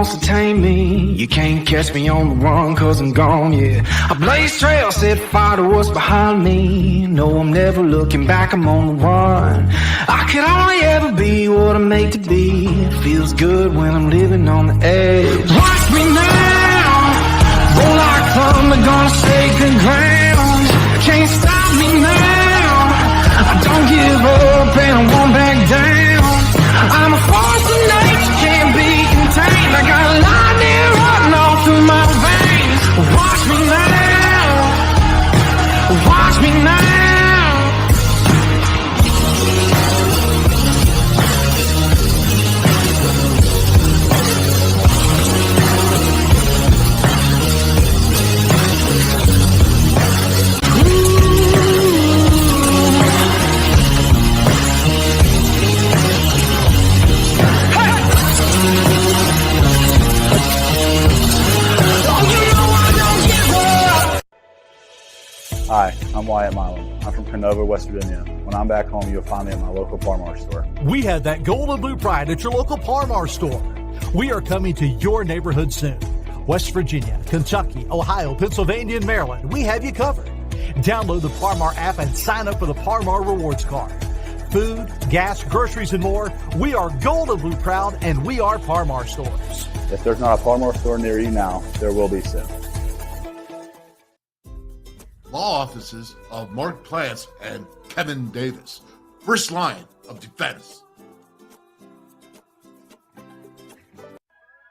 wants to tame me. You can't catch me on the run, cause I'm gone, yeah. I blaze trails, set fire to what's behind me. No, I'm never looking back, I'm on the run. I could only ever be what I'm made to be. It feels good when I'm living on the edge. Watch me now, roll like thunder, gonna sacred ground. Can't stop me now, I don't give up and I won't back down. I'm a force of nature, can't be contained. I got lightning running all through my veins. Watch me now, watch me now. Hi, I'm Wyatt Milam. I'm from Canova, West Virginia. When I'm back home, you'll find me at my local Parmar store. We have that gold and blue pride at your local Parmar store. We are coming to your neighborhood soon. West Virginia, Kentucky, Ohio, Pennsylvania, and Maryland, we have you covered. Download the Parmar app and sign up for the Parmar Rewards Card. Food, gas, groceries, and more. We are gold and blue proud, and we are Parmar stores. If there's not a Parmar store near you now, there will be soon. Law offices of Mark Plants and Kevin Davis. First line of defense.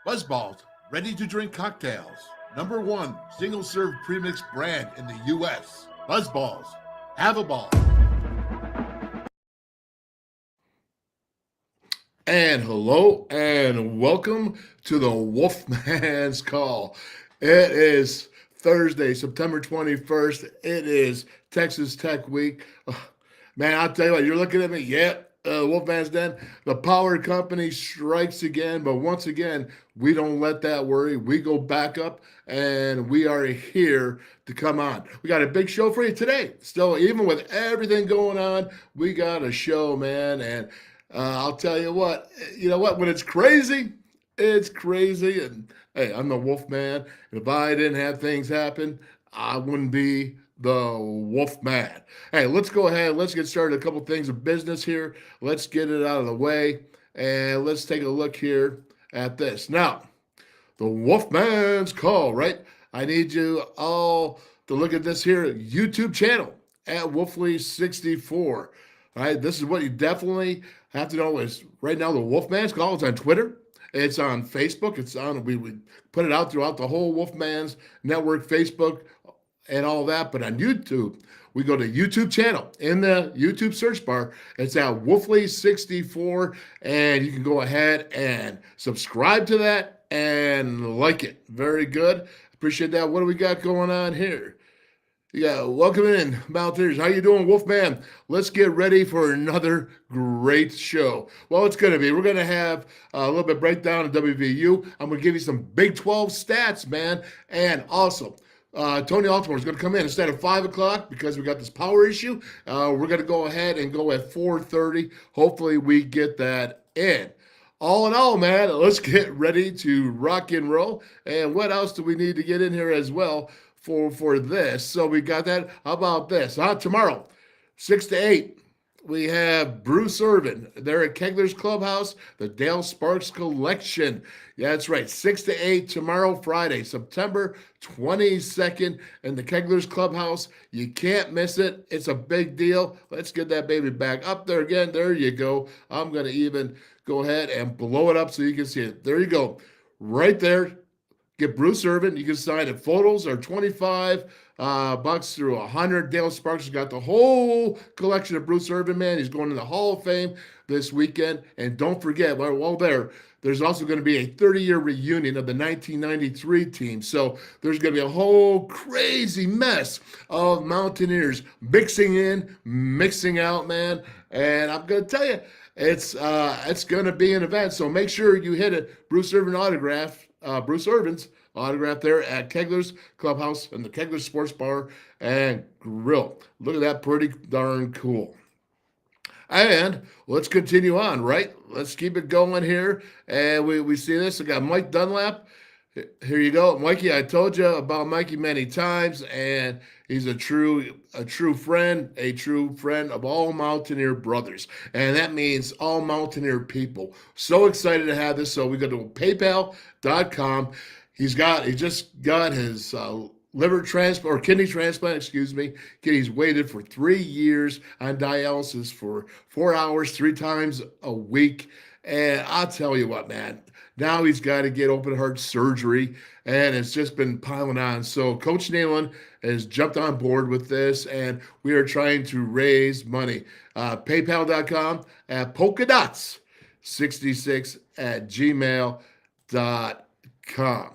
Buzzballs, ready to drink cocktails. #1 single serve premix brand in the U.S. Buzzballs, have a ball. And hello and welcome to the WolfMan's Call. It is Thursday, September 21st. It is Texas Tech Week. Man, I'll tell you what, you're looking at me, WolfMan's Den. The power company strikes again, but once again, we don't let that worry. We go back up, and we are here to come on. We got a big show for you today. Still, even with everything going on, we got a show, man, and I'll tell you what, when it's crazy, and hey, I'm the Wolfman. If I didn't have things happen, I wouldn't be the Wolfman. Hey, let's go ahead. Let's get started. A couple things of business here. Let's get it out of the way, and let's take a look here at this. Now, the Wolfman's Call, right? I need you all to look at this here YouTube channel at Wolfley64. All right, this is what you definitely have to know is right now the Wolfman's Call is on Twitter. It's on Facebook. It's on, we put it out throughout the whole Wolfman's Network, Facebook, and all that. But on YouTube, we go to YouTube channel. In the YouTube search bar, it's at Wolfley64, and you can go ahead and subscribe to that and like it. Very good. Appreciate that. What do we got going on here? Yeah, welcome in, Mountaineers. How you doing, Wolfman? Let's get ready for another great show. Well, it's going to be. We're going to have a little bit breakdown of WVU. I'm going to give you some Big 12 stats, man. And also, Tony Altimore is going to come in instead of 5 o'clock because we got this power issue. We're going to go ahead and go at 4:30. Hopefully, we get that in. All in all, man, let's get ready to rock and roll. And what else do we need to get in here as well for this? So we got that. How about this? Tomorrow, 6 to 8, we have Bruce Irvin. They're at Kegler's Clubhouse, the Dale Sparks Collection. Yeah, that's right. 6 to 8 tomorrow, Friday, September 22nd, in the Kegler's Clubhouse. You can't miss it. It's a big deal. Let's get that baby back up there again. There you go. I'm going to even go ahead and blow it up so you can see it. There you go. Right there. Get Bruce Irvin. You can sign it. Photos are $25 through $100. Dale Sparks has got the whole collection of Bruce Irvin, man. He's going to the Hall of Fame this weekend. And don't forget, while there's also going to be a 30-year reunion of the 1993 team. So there's going to be a whole crazy mess of Mountaineers mixing in, mixing out, man. And I'm going to tell you, it's going to be an event. So make sure you hit it. Bruce Irvin autograph. Bruce Irvin's autograph there at Kegler's Clubhouse and the Kegler Sports Bar and Grill. Look at that, pretty darn cool. And let's continue on, right? Let's keep it going here. And we see this. I got Mike Dunlap. Here you go, Mikey. I told you about Mikey many times, and he's a true friend of all Mountaineer brothers, and that means all Mountaineer people. So excited to have this. So we go to PayPal.com. He just got his liver transplant or kidney transplant, excuse me. He's waited for 3 years on dialysis for 4 hours, 3 times a week. And I'll tell you what, man, now he's got to get open heart surgery, and it's just been piling on. So Coach Nealon has jumped on board with this, and we are trying to raise money. PayPal.com at polkadots66@gmail.com.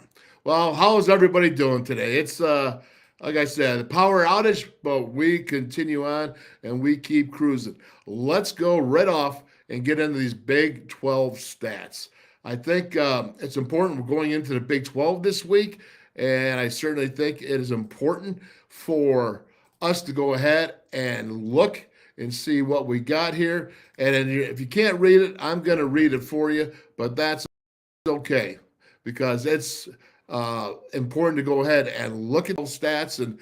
Well, how is everybody doing today? It's like I said, the power outage, but we continue on and we keep cruising. Let's go right off and get into these Big 12 stats. I think it's important. We're going into the Big 12 this week, and I certainly think it is important for us to go ahead and look and see what we got here. And if you can't read it, I'm going to read it for you, but that's okay because it's important to go ahead and look at those stats. And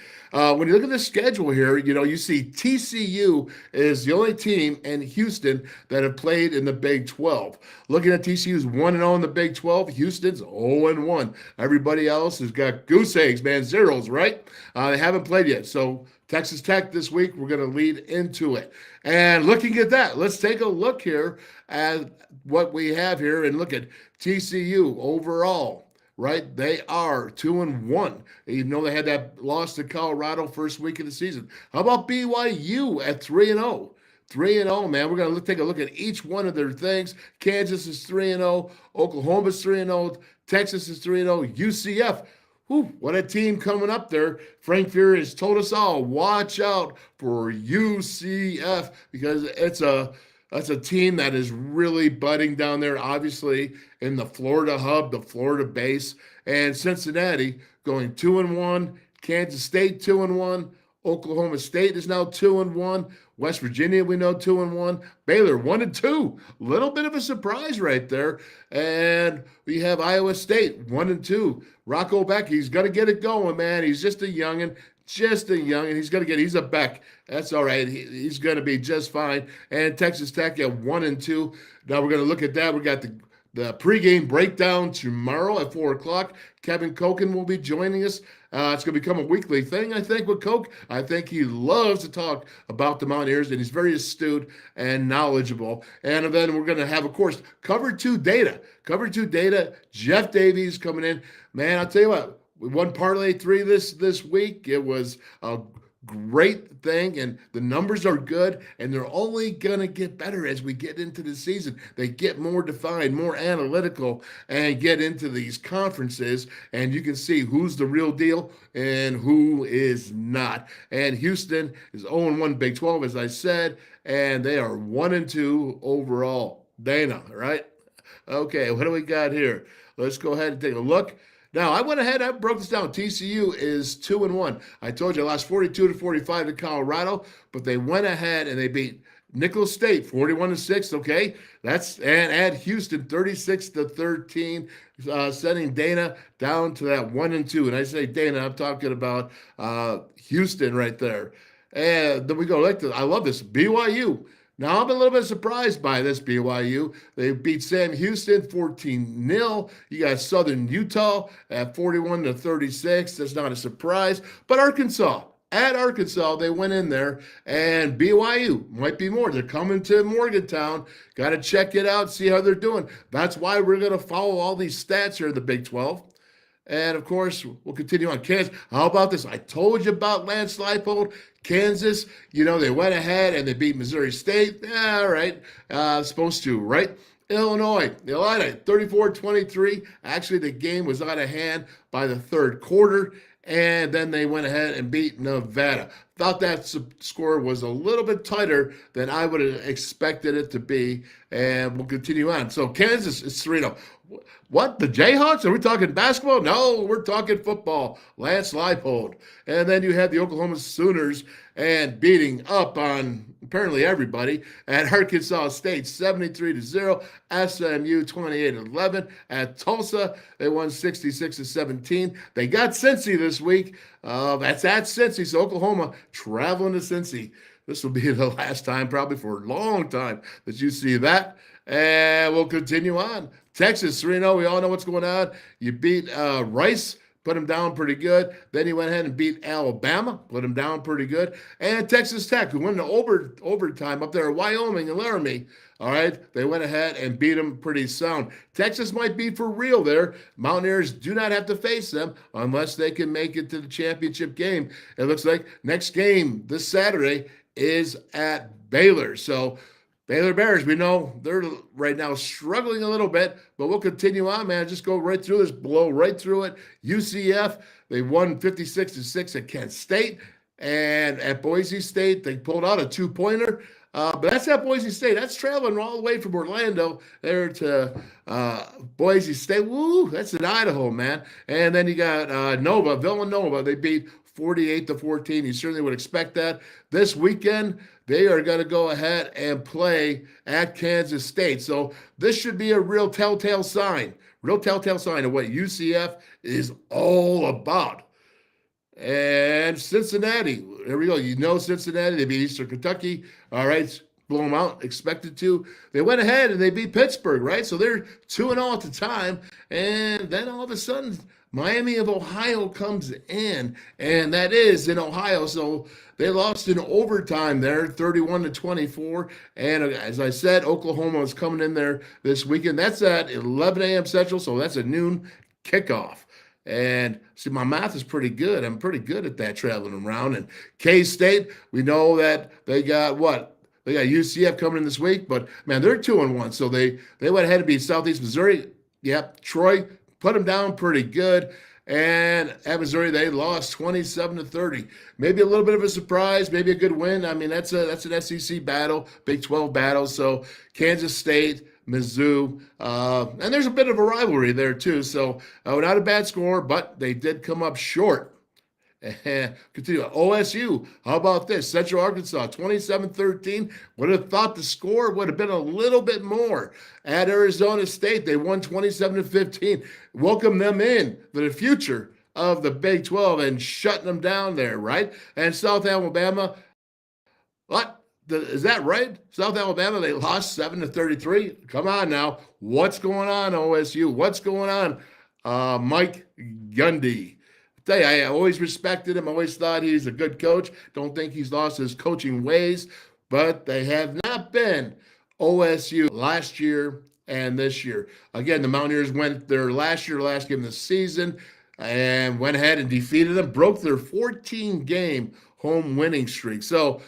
when you look at the schedule here, you see TCU is the only team in Houston that have played in the Big 12. Looking at TCU's 1-0 in the Big 12, Houston's 0-1. Everybody else has got goose eggs, man, zeros, right? They haven't played yet. So Texas Tech this week, we're going to lead into it. And looking at that, let's take a look here at what we have here and look at TCU overall. Right, they are 2-1, even though they had that loss to Colorado first week of the season. How about BYU at 3-0? 3-0, man. We're going to take a look at each one of their things. Kansas is 3-0. Oklahoma's 3-0. Texas is 3-0. UCF, what a team coming up there. Frank Fury has told us all, watch out for UCF because that's a team that is really budding down there, obviously, in the Florida hub, the Florida base. And Cincinnati going 2-1. Kansas State 2-1. Oklahoma State is now 2-1. West Virginia, we know, 2-1. Baylor 1-2. Little bit of a surprise right there. And we have Iowa State 1-2. Rocco Beck, he's going to get it going, man. He's just a youngin'. He's a Beck. That's all right. He's going to be just fine. And Texas Tech at 1-2. Now we're going to look at that. We got the pregame breakdown tomorrow at 4:00. Kevin Koken will be joining us. It's going to become a weekly thing, I think, with Coke. I think he loves to talk about the Mountaineers, and he's very astute and knowledgeable. And then we're going to have, of course, Cover 2 data. Cover 2 data. Jeff Davies coming in. Man, I'll tell you what. We won Parlay 3 this week. It was a great thing, and the numbers are good, and they're only going to get better as we get into the season. They get more defined, more analytical, and get into these conferences, and you can see who's the real deal and who is not. And Houston is 0-1 Big 12, as I said, and they are 1-2 overall. Dana, right? Okay, what do we got here? Let's go ahead and take a look. Now, I went ahead, I broke this down. TCU is 2-1. I told you I lost 42-45 to Colorado, but they went ahead and they beat Nicholls State 41-6, okay? And add Houston 36-13, sending Dana down to that 1-2. And I say Dana, I'm talking about Houston right there. And then we go I love this, BYU. Now, I'm a little bit surprised by this BYU. They beat Sam Houston 14-0. You got Southern Utah at 41-36. That's not a surprise. But at Arkansas, they went in there, and BYU might be more. They're coming to Morgantown. Got to check it out, see how they're doing. That's why we're going to follow all these stats here in the Big 12. And, of course, we'll continue on. Kansas, how about this? I told you about Lance Leipold. Kansas, they went ahead and they beat Missouri State. Yeah, all right. Supposed to, right? Illinois, 34-23. Actually, the game was out of hand by the third quarter. And then they went ahead and beat Nevada. Thought that score was a little bit tighter than I would have expected it to be. And we'll continue on. So Kansas is 3-0. What? The Jayhawks? Are we talking basketball? No, we're talking football. Lance Leipold. And then you had the Oklahoma Sooners and beating up on apparently everybody. At Arkansas State, 73-0. SMU 28-11. At Tulsa, they won 66-17. They got Cincy this week. That's at Cincy. So Oklahoma traveling to Cincy. This will be the last time, probably for a long time, that you see that. And we'll continue on. Texas 3-0. We all know what's going on. You beat Rice. Put him down pretty good. Then he went ahead and beat Alabama, put him down pretty good. And Texas Tech, who went into overtime up there at Wyoming and Laramie, all right, they went ahead and beat them pretty sound. Texas might be for real there. Mountaineers do not have to face them unless they can make it to the championship game. It looks like next game this Saturday is at Baylor. So Baylor Bears, we know they're right now struggling a little bit, but we'll continue on, man. Just go right through this, blow right through it. UCF, they won 56-6 at Kent State. And at Boise State, they pulled out a two-pointer. But that's at Boise State. That's traveling all the way from Orlando there to Boise State. Woo, that's in Idaho, man. And then you got Villanova. They beat 48-14. You certainly would expect that. This weekend, they are going to go ahead and play at Kansas State. So this should be a real telltale sign of what UCF is all about. And Cincinnati, there we go. You know Cincinnati, they beat Eastern Kentucky. All right, blow them out, expected to. They went ahead and they beat Pittsburgh, right? So they're 2-0 at the time. And then all of a sudden, Miami of Ohio comes in, and that is in Ohio. So they lost in overtime there, 31-24. And as I said, Oklahoma is coming in there this weekend. That's at 11 a.m. Central, so that's a noon kickoff. And see, my math is pretty good. I'm pretty good at that, traveling around. And K-State, we know that they got what? They got UCF coming in this week, but man, they're 2-1. So they went ahead and beat Southeast Missouri. Yep, Troy put them down pretty good. And at Missouri, they lost 27-30. Maybe a little bit of a surprise, maybe a good win. I mean, that's an SEC battle, Big 12 battle. So Kansas State, Mizzou, and there's a bit of a rivalry there too. So not a bad score, but they did come up short. And continue. OSU, how about this? Central Arkansas, 27-13. Would have thought the score would have been a little bit more. At Arizona State, they won 27-15. Welcome them in for the future of the Big 12 and shutting them down there, right? And South Alabama, what? Is that right? South Alabama, they lost 7-33. Come on now. What's going on, OSU? What's going on? Mike Gundy. Tell you, I always respected him. Always thought he's a good coach. Don't think he's lost his coaching ways, but they have not been OSU last year and this year. Again, the Mountaineers went their last game of the season, and went ahead and defeated them, broke their 14-game home winning streak. So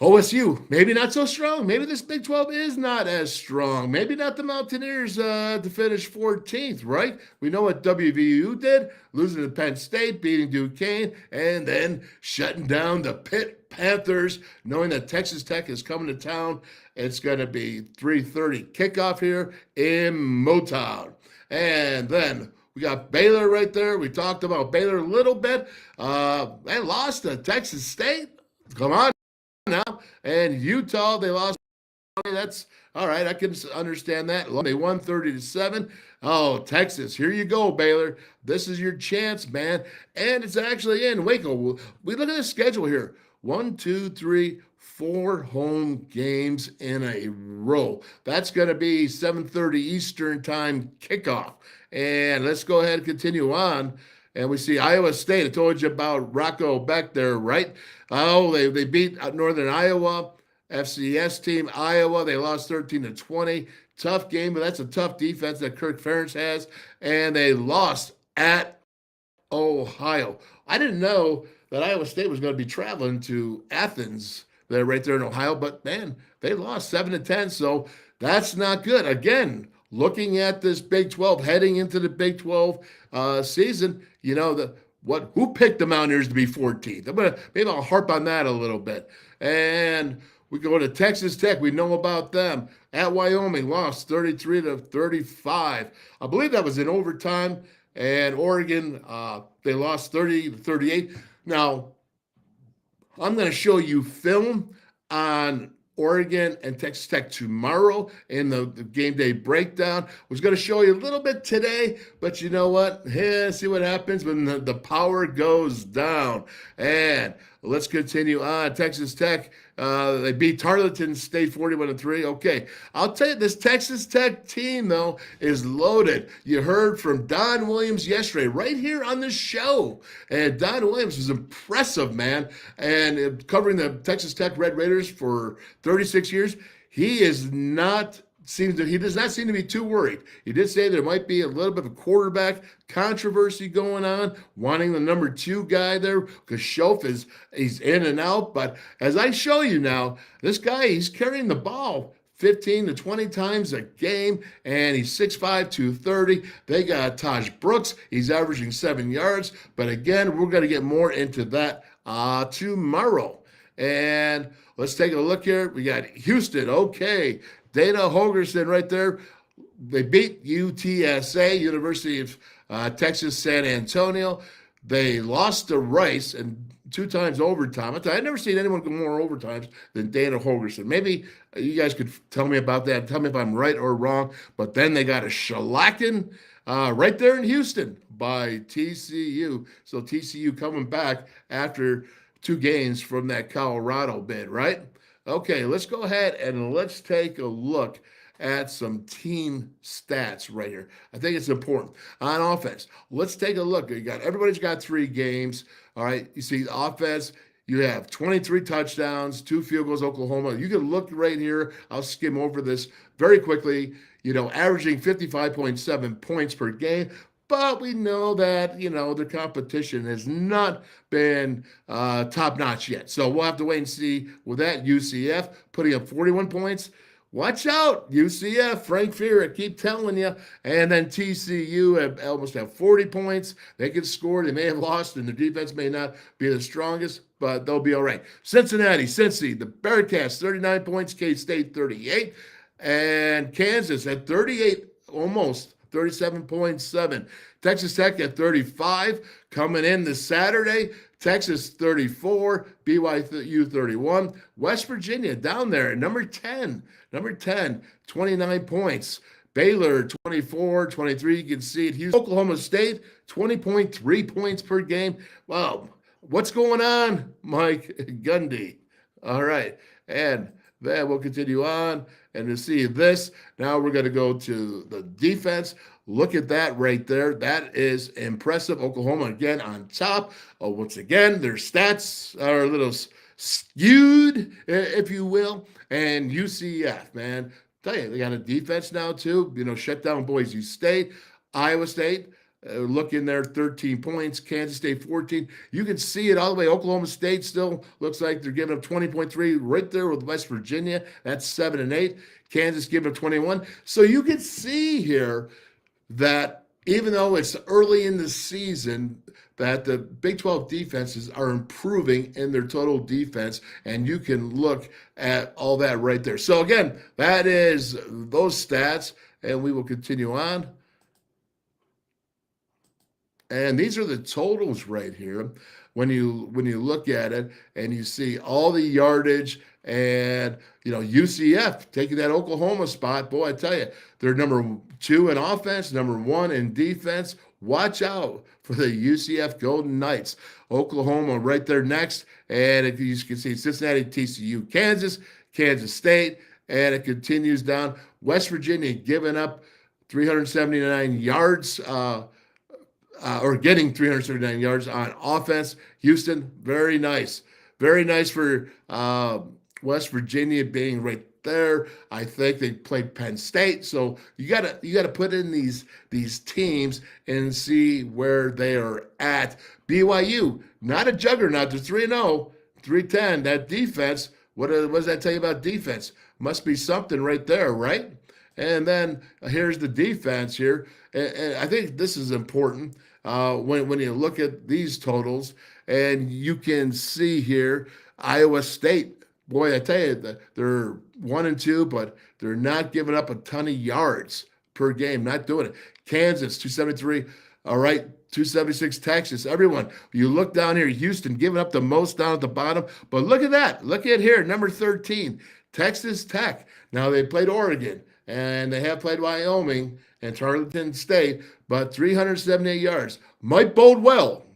OSU, maybe not so strong. Maybe this Big 12 is not as strong. Maybe not the Mountaineers to finish 14th, right? We know what WVU did, losing to Penn State, beating Duquesne, and then shutting down the Pitt Panthers, knowing that Texas Tech is coming to town. It's going to be 3:30 kickoff here in Motown. And then we got Baylor right there. We talked about Baylor a little bit. They lost to Texas State. Come on now. And Utah, they lost. That's all right. I can understand that. They won 30-7. Oh, Texas, here you go, Baylor. This is your chance, man. And it's actually in Waco. We look at the schedule here. 1, 2, 3, 4 home games in a row. That's going to be 7:30 Eastern time kickoff. And let's go ahead and continue on. And we see Iowa State. I told you about Rocco Beck there, right? Oh, they beat Northern Iowa, FCS team, Iowa. They lost 13-20. Tough game, but that's a tough defense that Kirk Ferentz has. And they lost at Ohio. I didn't know that Iowa State was going to be traveling to Athens. They're right there in Ohio. But, man, they lost 7-10. So that's not good. Again, looking at this Big 12, heading into the Big 12 season, you know, who picked the Mountaineers to be 14th? Maybe I'll harp on that a little bit. And we go to Texas Tech. We know about them. At Wyoming, lost 33-35. I believe that was in overtime. And Oregon, they lost 30-38. Now, I'm going to show you film on Oregon and Texas Tech tomorrow in the game day breakdown. Was going to show you a little bit today, but you know what? See what happens when the power goes down. And let's continue on. Texas Tech, they beat Tarleton State 41-3. Okay, I'll tell you, this Texas Tech team, though, is loaded. You heard from Don Williams yesterday right here on the show. And Don Williams was impressive, man. And covering the Texas Tech Red Raiders for 36 years, he does not seem to be too worried. He did say there might be a little bit of a quarterback controversy going on, wanting the number 2 guy there because Schoaf he's in and out. But as I show you now, this guy, he's carrying the ball 15 to 20 times a game, and he's 6'5", 230. They got Taj Brooks. He's averaging 7 yards. But again, we're going to get more into that tomorrow. And let's take a look here. We got Houston. Okay. Dana Holgerson right there. They beat UTSA, University of Texas San Antonio. They lost to Rice and 2 times overtime. I've never seen anyone go more overtimes than Dana Holgerson. Maybe you guys could tell me about that. Tell me if I'm right or wrong. But then they got a shellacking right there in Houston by TCU. So TCU coming back after 2 games from that Colorado bid, right? Okay, let's go ahead and let's take a look at some team stats right here. I think it's important. On offense, let's take a look. Everybody's got 3 games. All right, you see the offense, you have 23 touchdowns, 2 field goals, Oklahoma. You can look right here. I'll skim over this very quickly. Averaging 55.7 points per game. But we know that, the competition has not been top-notch yet. So we'll have to wait and see with that. UCF putting up 41 points. Watch out, UCF, Frank Fear, I keep telling you. And then TCU almost have 40 points. They could score. They may have lost, and their defense may not be the strongest, but they'll be all right. Cincy, the Bearcats, 39 points. K-State, 38. And Kansas at 38, almost. 37.7. Texas Tech at 35. Coming in this Saturday, Texas 34, BYU 31. West Virginia down there at number 10, 29 points. Baylor 24, 23. You can see it. Houston, Oklahoma State 20.3 points per game. Wow, what's going on, Mike Gundy? All right, and then we'll continue on. And to see this, now we're going to go to the defense. Look at that right there. That is impressive. Oklahoma again on top. Once again, their stats are a little skewed, if you will. And UCF, man, tell you, they got a defense now too. Shut down Boise State, Iowa State. Looking there, 13 points. Kansas State, 14. You can see it all the way. Oklahoma State still looks like they're giving up 20.3 right there with West Virginia. That's 7 and 8. Kansas giving up 21. So you can see here that even though it's early in the season, that the Big 12 defenses are improving in their total defense, and you can look at all that right there. So again, that is those stats, and we will continue on. And these are the totals right here. When you look at it and you see all the yardage and, UCF taking that Oklahoma spot, boy, I tell you, they're number 2 in offense, number 1 in defense. Watch out for the UCF Golden Knights. Oklahoma right there next. And if you can see Cincinnati, TCU, Kansas State, and it continues down. West Virginia giving up 379 yards, or getting 379 yards on offense. Houston, very nice. Very nice for West Virginia being right there. I think they played Penn State. So you gotta put in these teams and see where they are at. BYU, not a juggernaut. They're 3-0, 3-10. That defense, what does that tell you about defense? Must be something right there, right? And then here's the defense here. And I think this is important when you look at these totals, and you can see here Iowa State. Boy, I tell you, they're 1-2, but they're not giving up a ton of yards per game. Not doing it. Kansas 273. All right, 276 Texas. Everyone, you look down here, Houston giving up the most down at the bottom. But look at that. Look at here, number 13, Texas Tech. Now they played Oregon and they have played Wyoming and Tarleton State, but 378 yards. Might bode well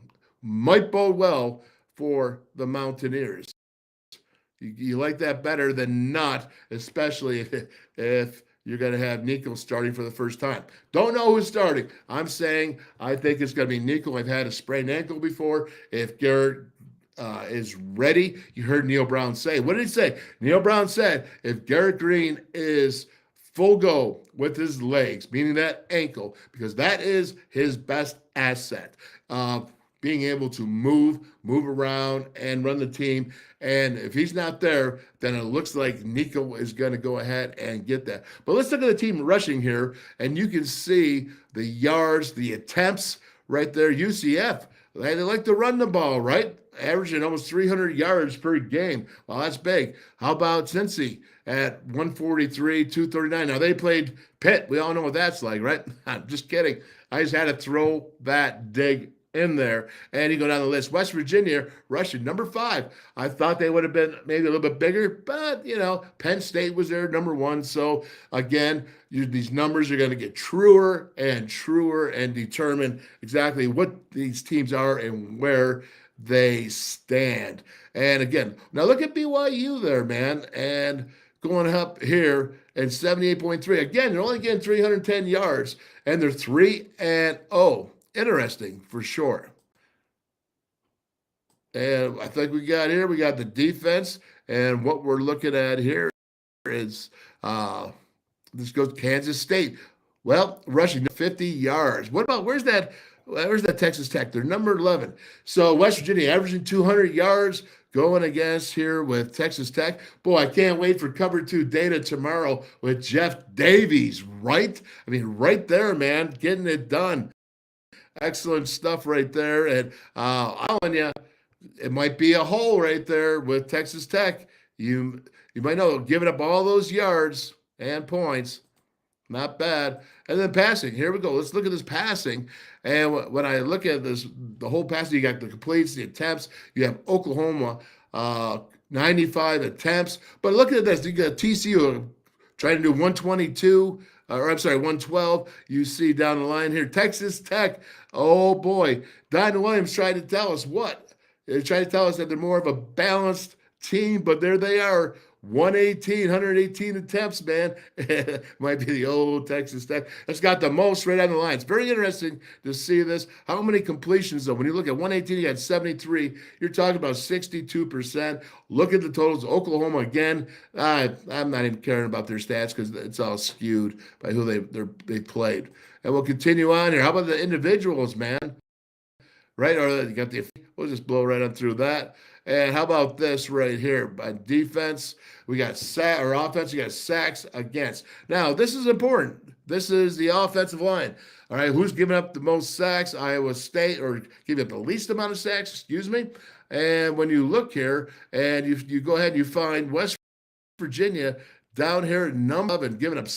for the Mountaineers. You like that better than not, especially if you're going to have Nico starting for the first time. Don't know who's starting. I'm saying I think it's going to be Nico. I've had a sprained ankle before. If Garrett is ready, you heard Neil Brown say. What did he say? Neil Brown said if Garrett Green is full go with his legs, meaning that ankle, because that is his best asset. Being able to move around and run the team. And if he's not there, then it looks like Nico is going to go ahead and get that. But let's look at the team rushing here, and you can see the yards, the attempts right there. UCF, they like to run the ball, right? Averaging almost 300 yards per game. Well, that's big. How about Cincy at 143, 239? Now, they played Pitt. We all know what that's like, right? I'm just kidding. I just had to throw that dig in there, and you go down the list. West Virginia rushing number 5. I thought they would have been maybe a little bit bigger, but Penn State was there number 1. So again, these numbers are going to get truer and determine exactly what these teams are and where they stand. And again, now look at BYU there, man, and going up here at 78.3. Again, they're only getting 310 yards, and they're 3-0. Interesting for sure. And I think we got the defense, and what we're looking at here is this goes Kansas State. Well, rushing 50 yards. What about where's that Texas Tech? They're number 11. So West Virginia averaging 200 yards going against here with Texas Tech. Boy, I can't wait for cover 2 data tomorrow with Jeff Davies, right? I mean, right there, man, getting it done. Excellent stuff right there. And I'm telling you, it might be a hole right there with Texas Tech. You might know, giving up all those yards and points. Not bad. And then passing. Here we go. Let's look at this passing. And when I look at this, the whole passing, you got the completes, the attempts. You have Oklahoma, 95 attempts. But look at this. You got TCU trying to do 112. You see down the line here, Texas Tech. Oh, boy. Don Williams tried to tell us what? They're trying to tell us that they're more of a balanced team, but there they are. 118 attempts, man. Might be the old Texas Tech. That's got the most right on the line. It's very interesting to see this. How many completions, though? When you look at 118, you got 73. You're talking about 62%. Look at the totals. Oklahoma, again, I'm not even caring about their stats because it's all skewed by who they played. And we'll continue on here. How about the individuals, man? Right? Or you got we'll just blow right on through that. And how about this right here? By defense, we got offense, you got sacks against. Now, this is important. This is the offensive line. All right, who's giving up the most sacks? Iowa State, or giving up the least amount of sacks, excuse me. And when you look here, and you go ahead and you find West Virginia down here at number 11, giving up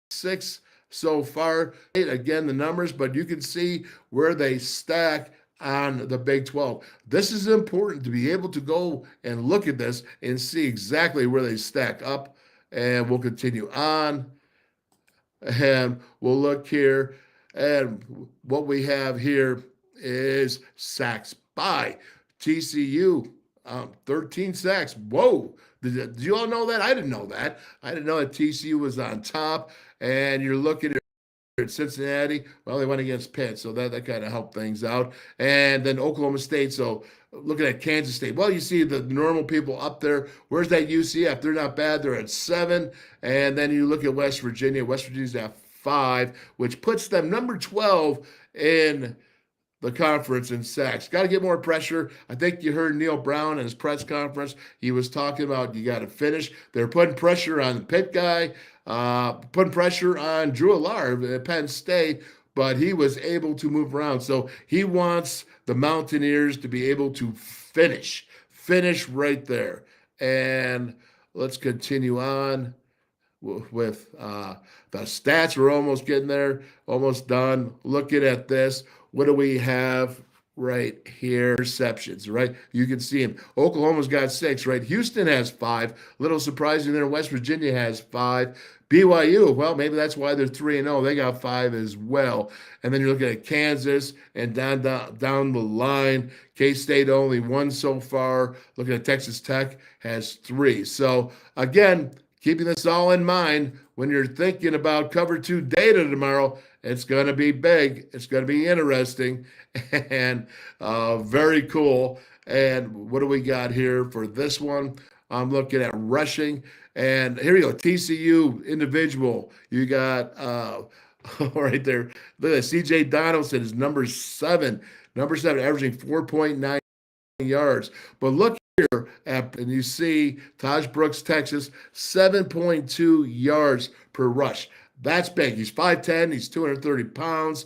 6 so far. Again, the numbers, but you can see where they stack on the Big 12. This is important to be able to go and look at this and see exactly where they stack up. And we'll continue on. And we'll look here. And what we have here is sacks by TCU. 13 sacks. Whoa. Did you all know that? I didn't know that. I didn't know that TCU was on top. And you're looking at Cincinnati, well, they went against Pitt, so that kind of helped things out. And then Oklahoma State, so looking at Kansas State, well, you see the normal people up there. Where's that UCF? They're not bad. They're at 7. And then you look at West Virginia. West Virginia's at 5, which puts them number 12 in the conference in sacks. Got to get more pressure. I think you heard Neil Brown in his press conference. He was talking about you got to finish. They're putting pressure on the Pitt guy, putting pressure on Drew Allard at Penn State, but he was able to move around. So he wants the Mountaineers to be able to finish right there. And let's continue on with the stats. We're almost getting there, almost done. Looking at this, what do we have right here? Interceptions, right? You can see him. Oklahoma's got 6, right? Houston has 5. Little surprising there. West Virginia has 5. BYU, well, maybe that's why they're 3-0. They got 5 as well. And then you're looking at Kansas and down the line. K-State only 1 so far. Looking at Texas Tech has 3. So again, keeping this all in mind when you're thinking about cover 2 data tomorrow, it's going to be big. It's going to be interesting and very cool. And what do we got here for this one? I'm looking at rushing. And here you go, TCU individual. You got right there. Look at CJ Donaldson is number 7, averaging 4.9 yards. But look here and you see Taj Brooks, Texas, 7.2 yards per rush. That's big. He's 5'10", he's 230 pounds.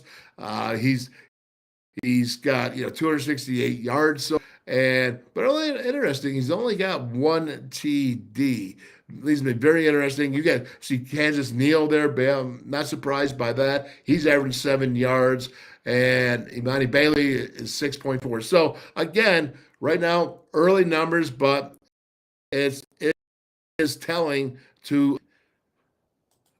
He's got 268 yards. So but only interesting, he's only got 1 TD. He's been very interesting. You got see Kansas Neal there. I'm not surprised by that. He's averaging 7 yards, and Imani Bailey is 6.4. So again, right now, early numbers, but it is telling to.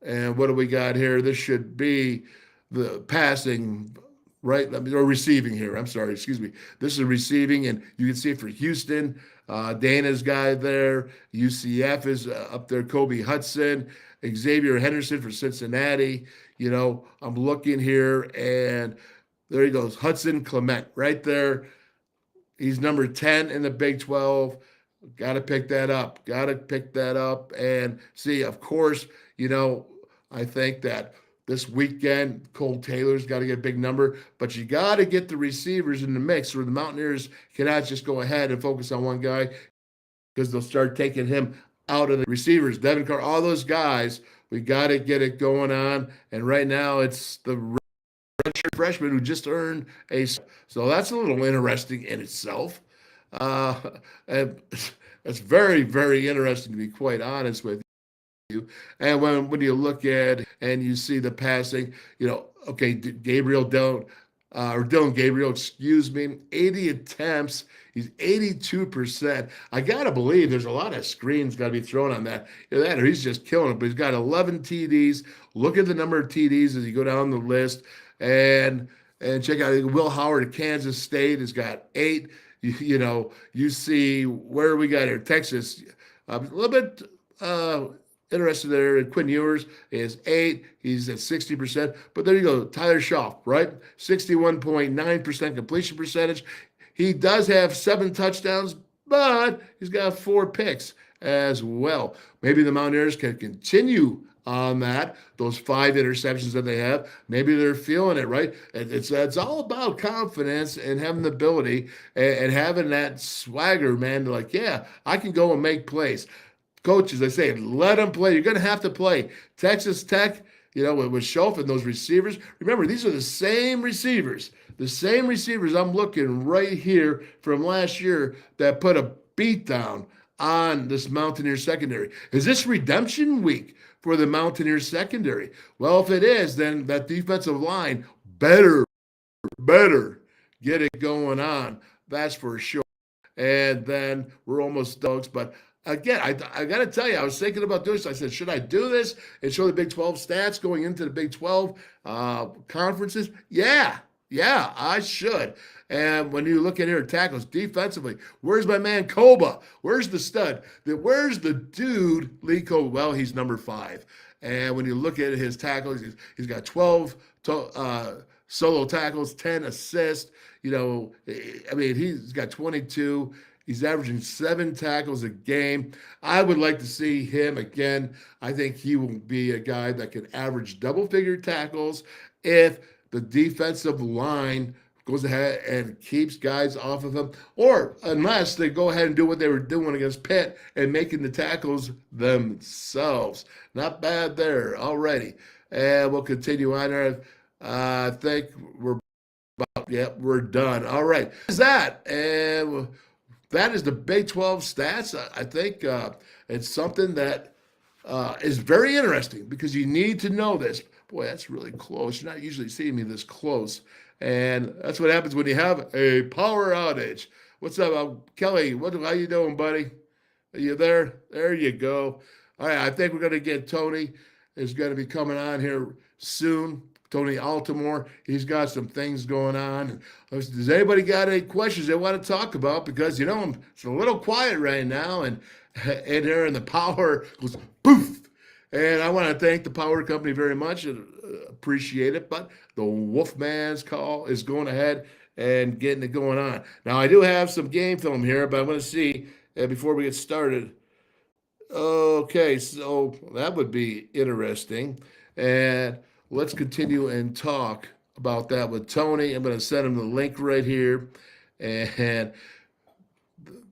And what do we got here? This should be the passing, right? Or receiving here. I'm sorry, excuse me. This is receiving, and you can see it for Houston. Dana's guy there. UCF is up there. Kobe Hudson. Xavier Henderson for Cincinnati. I'm looking here, and there he goes. Hudson Clement right there. He's number 10 in the Big 12. Got to pick that up. And see, of course, I think that this weekend, Cole Taylor's got to get a big number, but you got to get the receivers in the mix where the Mountaineers cannot just go ahead and focus on one guy because they'll start taking him out of the receivers. Devin Carr, all those guys, we got to get it going on. And right now it's the redshirt freshman who just earned a. So that's a little interesting in itself. And it's very, very interesting to be quite honest with you. And when you look at and you see the passing, okay, Dylan Gabriel, 80 attempts. He's 82%. I got to believe there's a lot of screens got to be thrown on that. That or he's just killing it. But he's got 11 TDs. Look at the number of TDs as you go down the list. And check out Will Howard at Kansas State has got 8. You see where we got here. Texas, a little bit interested there. Quinn Ewers is 8. He's at 60%. But there you go. Tyler Schaaf, right? 61.9% completion percentage. He does have 7 touchdowns, but he's got 4 picks as well. Maybe the Mountaineers can continue on that, those 5 interceptions that they have. Maybe they're feeling it, right? It's all about confidence and having the ability and having that swagger, man, to yeah, I can go and make plays. Coaches, they say, let them play. You're going to have to play. Texas Tech, with Schoaf and those receivers. Remember, these are the same receivers. The same receivers I'm looking right here from last year that put a beat down on this Mountaineer secondary. Is this redemption week for the Mountaineer secondary? Well, if it is, then that defensive line better get it going on. That's for sure. And then we're almost dogs. But again, I got to tell you, I was thinking about doing this. I said, should I do this and show the Big 12 stats going into the Big 12 conferences? Yeah, I should. And when you look at here, tackles defensively, where's my man Koba? Where's the stud? Where's the dude, Lee Koba? Well, he's number 5. And when you look at his tackles, he's got 12 solo tackles, 10 assists. He's got 22. He's averaging 7 tackles a game. I would like to see him again. I think he will be a guy that can average double-figure tackles if the defensive line goes ahead and keeps guys off of him, or unless they go ahead and do what they were doing against Pitt and making the tackles themselves. Not bad there already. And we'll continue on there. I think we're done. All right. Is that? And that is the Big 12 stats. I think it's something that is very interesting because you need to know this. Boy, that's really close. You're not usually seeing me this close. And that's what happens when you have a power outage. What's up, Kelly? How you doing, buddy? Are you there? There you go. All right, I think we're going to get Tony is going to be coming on here soon. Tony Altimore, he's got some things going on. Does anybody got any questions they want to talk about? Because, it's a little quiet right now, and here and the power goes poof. And I want to thank the power company very much and appreciate it. But the WolfMan's call is going ahead and getting it going on. Now, I do have some game film here, but I want to see before we get started. Okay, so that would be interesting. And let's continue and talk about that with Tony. I'm going to send him the link right here. And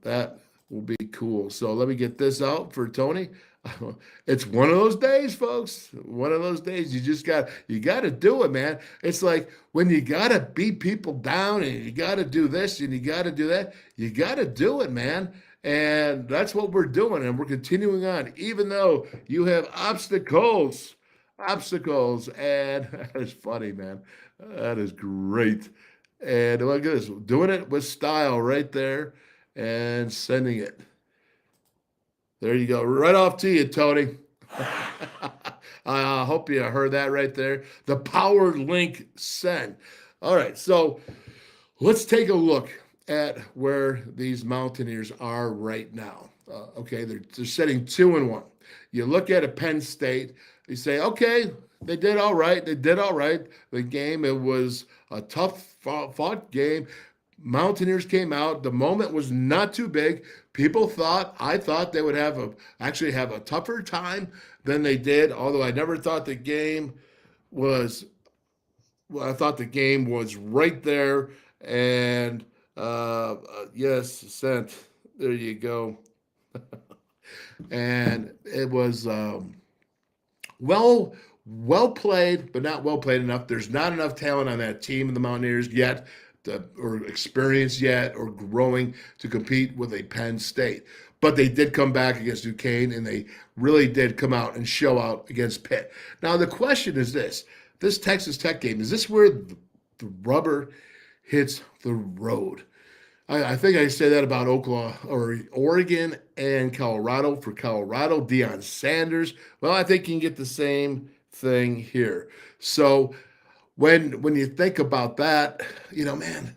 that will be cool. So let me get this out for Tony. It's one of those days, folks. One of those days. You got to do it, man. It's like when you got to beat people down and you got to do this and you got to do that. You got to do it, man. And that's what we're doing. And we're continuing on, even though you have obstacles. And that is funny, man. That is great. And look at this, doing it with style right there and sending it. There you go. Right off to you, Tony. I hope you heard that right there. The power link send. All right, so let's take a look at where these Mountaineers are right now. Okay, they're sitting 2-1. You look at a Penn State, you say, okay, they did all right. The game, it was a tough fought game. Mountaineers came out. The moment was not too big. I thought they would actually have a tougher time than they did, although I never thought the game was, I thought the game was right there. And yes, sent. There you go. And it was well played, but not well played enough. There's not enough talent on that team of the Mountaineers yet, or experience yet, or growing to compete with a Penn State. But they did come back against Duquesne, and they really did come out and show out against Pitt. Now, the question is this Texas Tech game, is this where the rubber hits the road? I think I say that about Oregon and Colorado. For Colorado, Deion Sanders. Well, I think you can get the same thing here. So when you think about that, man,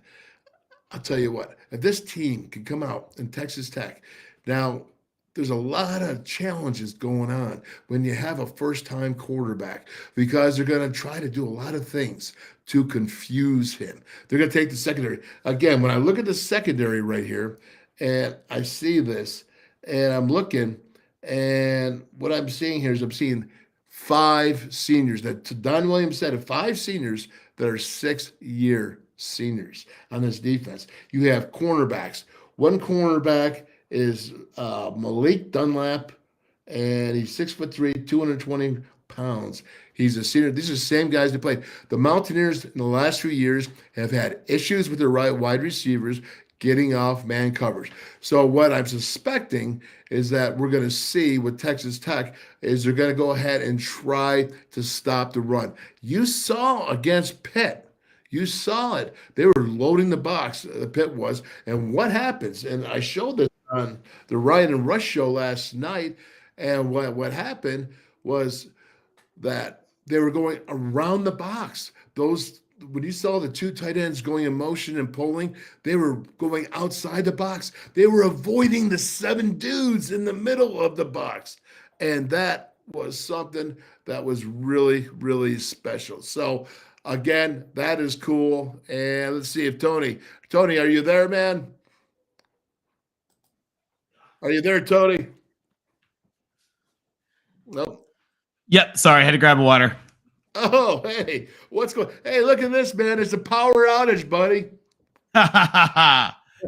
I'll tell you what, if this team can come out in Texas Tech, now there's a lot of challenges going on when you have a first-time quarterback because they're going to try to do a lot of things to confuse him. They're going to take the secondary. Again, when I look at the secondary right here, and I see this, and I'm looking, and what I'm seeing here is I'm seeing 5 seniors. That Don Williams said 5 seniors that are 6-year seniors on this defense. You have cornerbacks. One cornerback is Malik Dunlap, and he's 6'3", 220 pounds. He's a senior. These are the same guys that played. The Mountaineers in the last few years have had issues with their wide receivers getting off man coverage. So what I'm suspecting is that we're going to see with Texas Tech is they're going to go ahead and try to stop the run. You saw against Pitt. You saw it. They were loading the box, the Pitt was. And what happens? And I showed this on the Ryan and Rush show last night. And what happened was that they were going around the box. When you saw the 2 tight ends going in motion and pulling, they were going outside the box. They were avoiding the 7 dudes in the middle of the box. And that was something that was really, really special. So, again, that is cool. And let's see if Tony, are you there, man? Are you there, Tony? Nope. Yep. Sorry, I had to grab a water. Oh, hey, what's going? Hey, look at this, man! It's a power outage, buddy.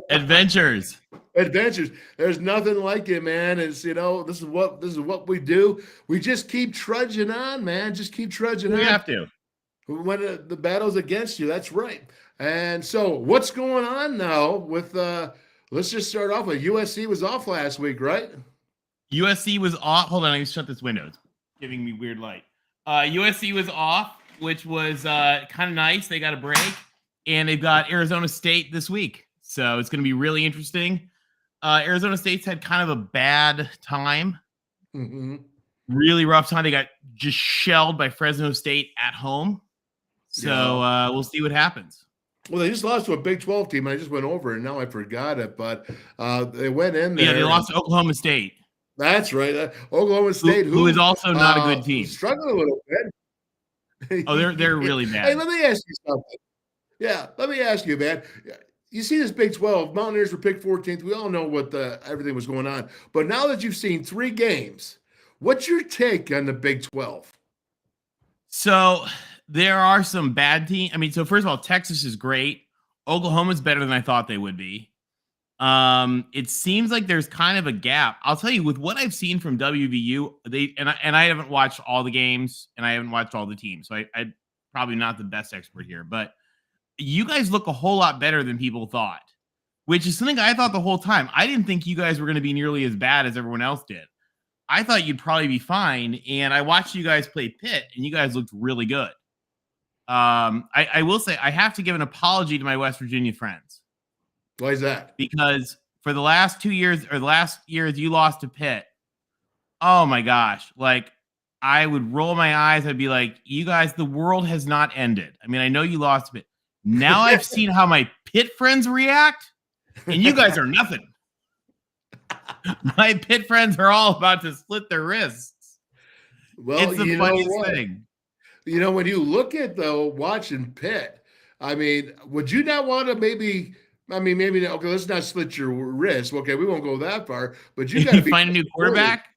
Adventures. There's nothing like it, man. It's this is what we do. We just keep trudging on, man. Just keep trudging on. We have to. When the battle's against you, that's right. And so, what's going on now with? Let's just start off with USC was off last week, right? USC was off. Hold on, let me shut this window. It's giving me weird light. USC was off, which was kind of nice. They got a break, and they've got Arizona State this week. So it's going to be really interesting. Arizona State's had kind of a bad time. Mm-hmm. Really rough time. They got just shelled by Fresno State at home. So we'll see what happens. Well, they just lost to a Big 12 team. I just went over it, and now I forgot it. But they went in there. Yeah, they lost to Oklahoma State. That's right. Oklahoma State, who is also not a good team. Struggling a little bit. Oh, they're really bad. Hey, let me ask you something. Yeah, let me ask you, man. You see this Big 12, Mountaineers were picked 14th. We all know what everything was going on. But now that you've seen 3 games, what's your take on the Big 12? So there are some bad teams. I mean, so first of all, Texas is great. Oklahoma's better than I thought they would be. It seems like there's kind of a gap. I'll tell you, with what I've seen from WVU, I haven't watched all the games and I haven't watched all the teams, so I'm probably not the best expert here, but you guys look a whole lot better than people thought, which is something I thought the whole time. I didn't think you guys were going to be nearly as bad as everyone else did. I thought you'd probably be fine, and I watched you guys play Pitt, and you guys looked really good. I will say I have to give an apology to my West Virginia friends. Why is that? Because for the last 2 years, or the last years you lost to Pitt, oh my gosh, like I would roll my eyes. I'd be like, you guys, the world has not ended. I mean, I know you lost to Pitt. Now I've seen how my Pitt friends react, and you guys are nothing. My Pitt friends are all about to split their wrists. Well, it's the funniest thing. You know, when you look at watching Pitt, I mean, would you not want to maybe okay, let's not split your wrist. Okay, we won't go that far, but you got to find a new quarterback.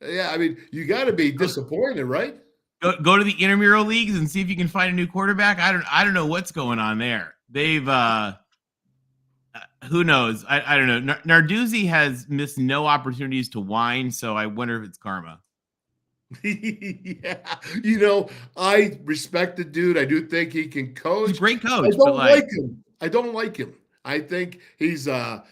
Yeah, I mean, you got to be disappointed, right? Go to the intramural leagues and see if you can find a new quarterback. I don't know what's going on there. They've who knows? I don't know. Narduzzi has missed no opportunities to whine, so I wonder if it's karma. Yeah, you know, I respect the dude. I do think he can coach. He's a great coach. I don't like him. I don't like him. I think he's a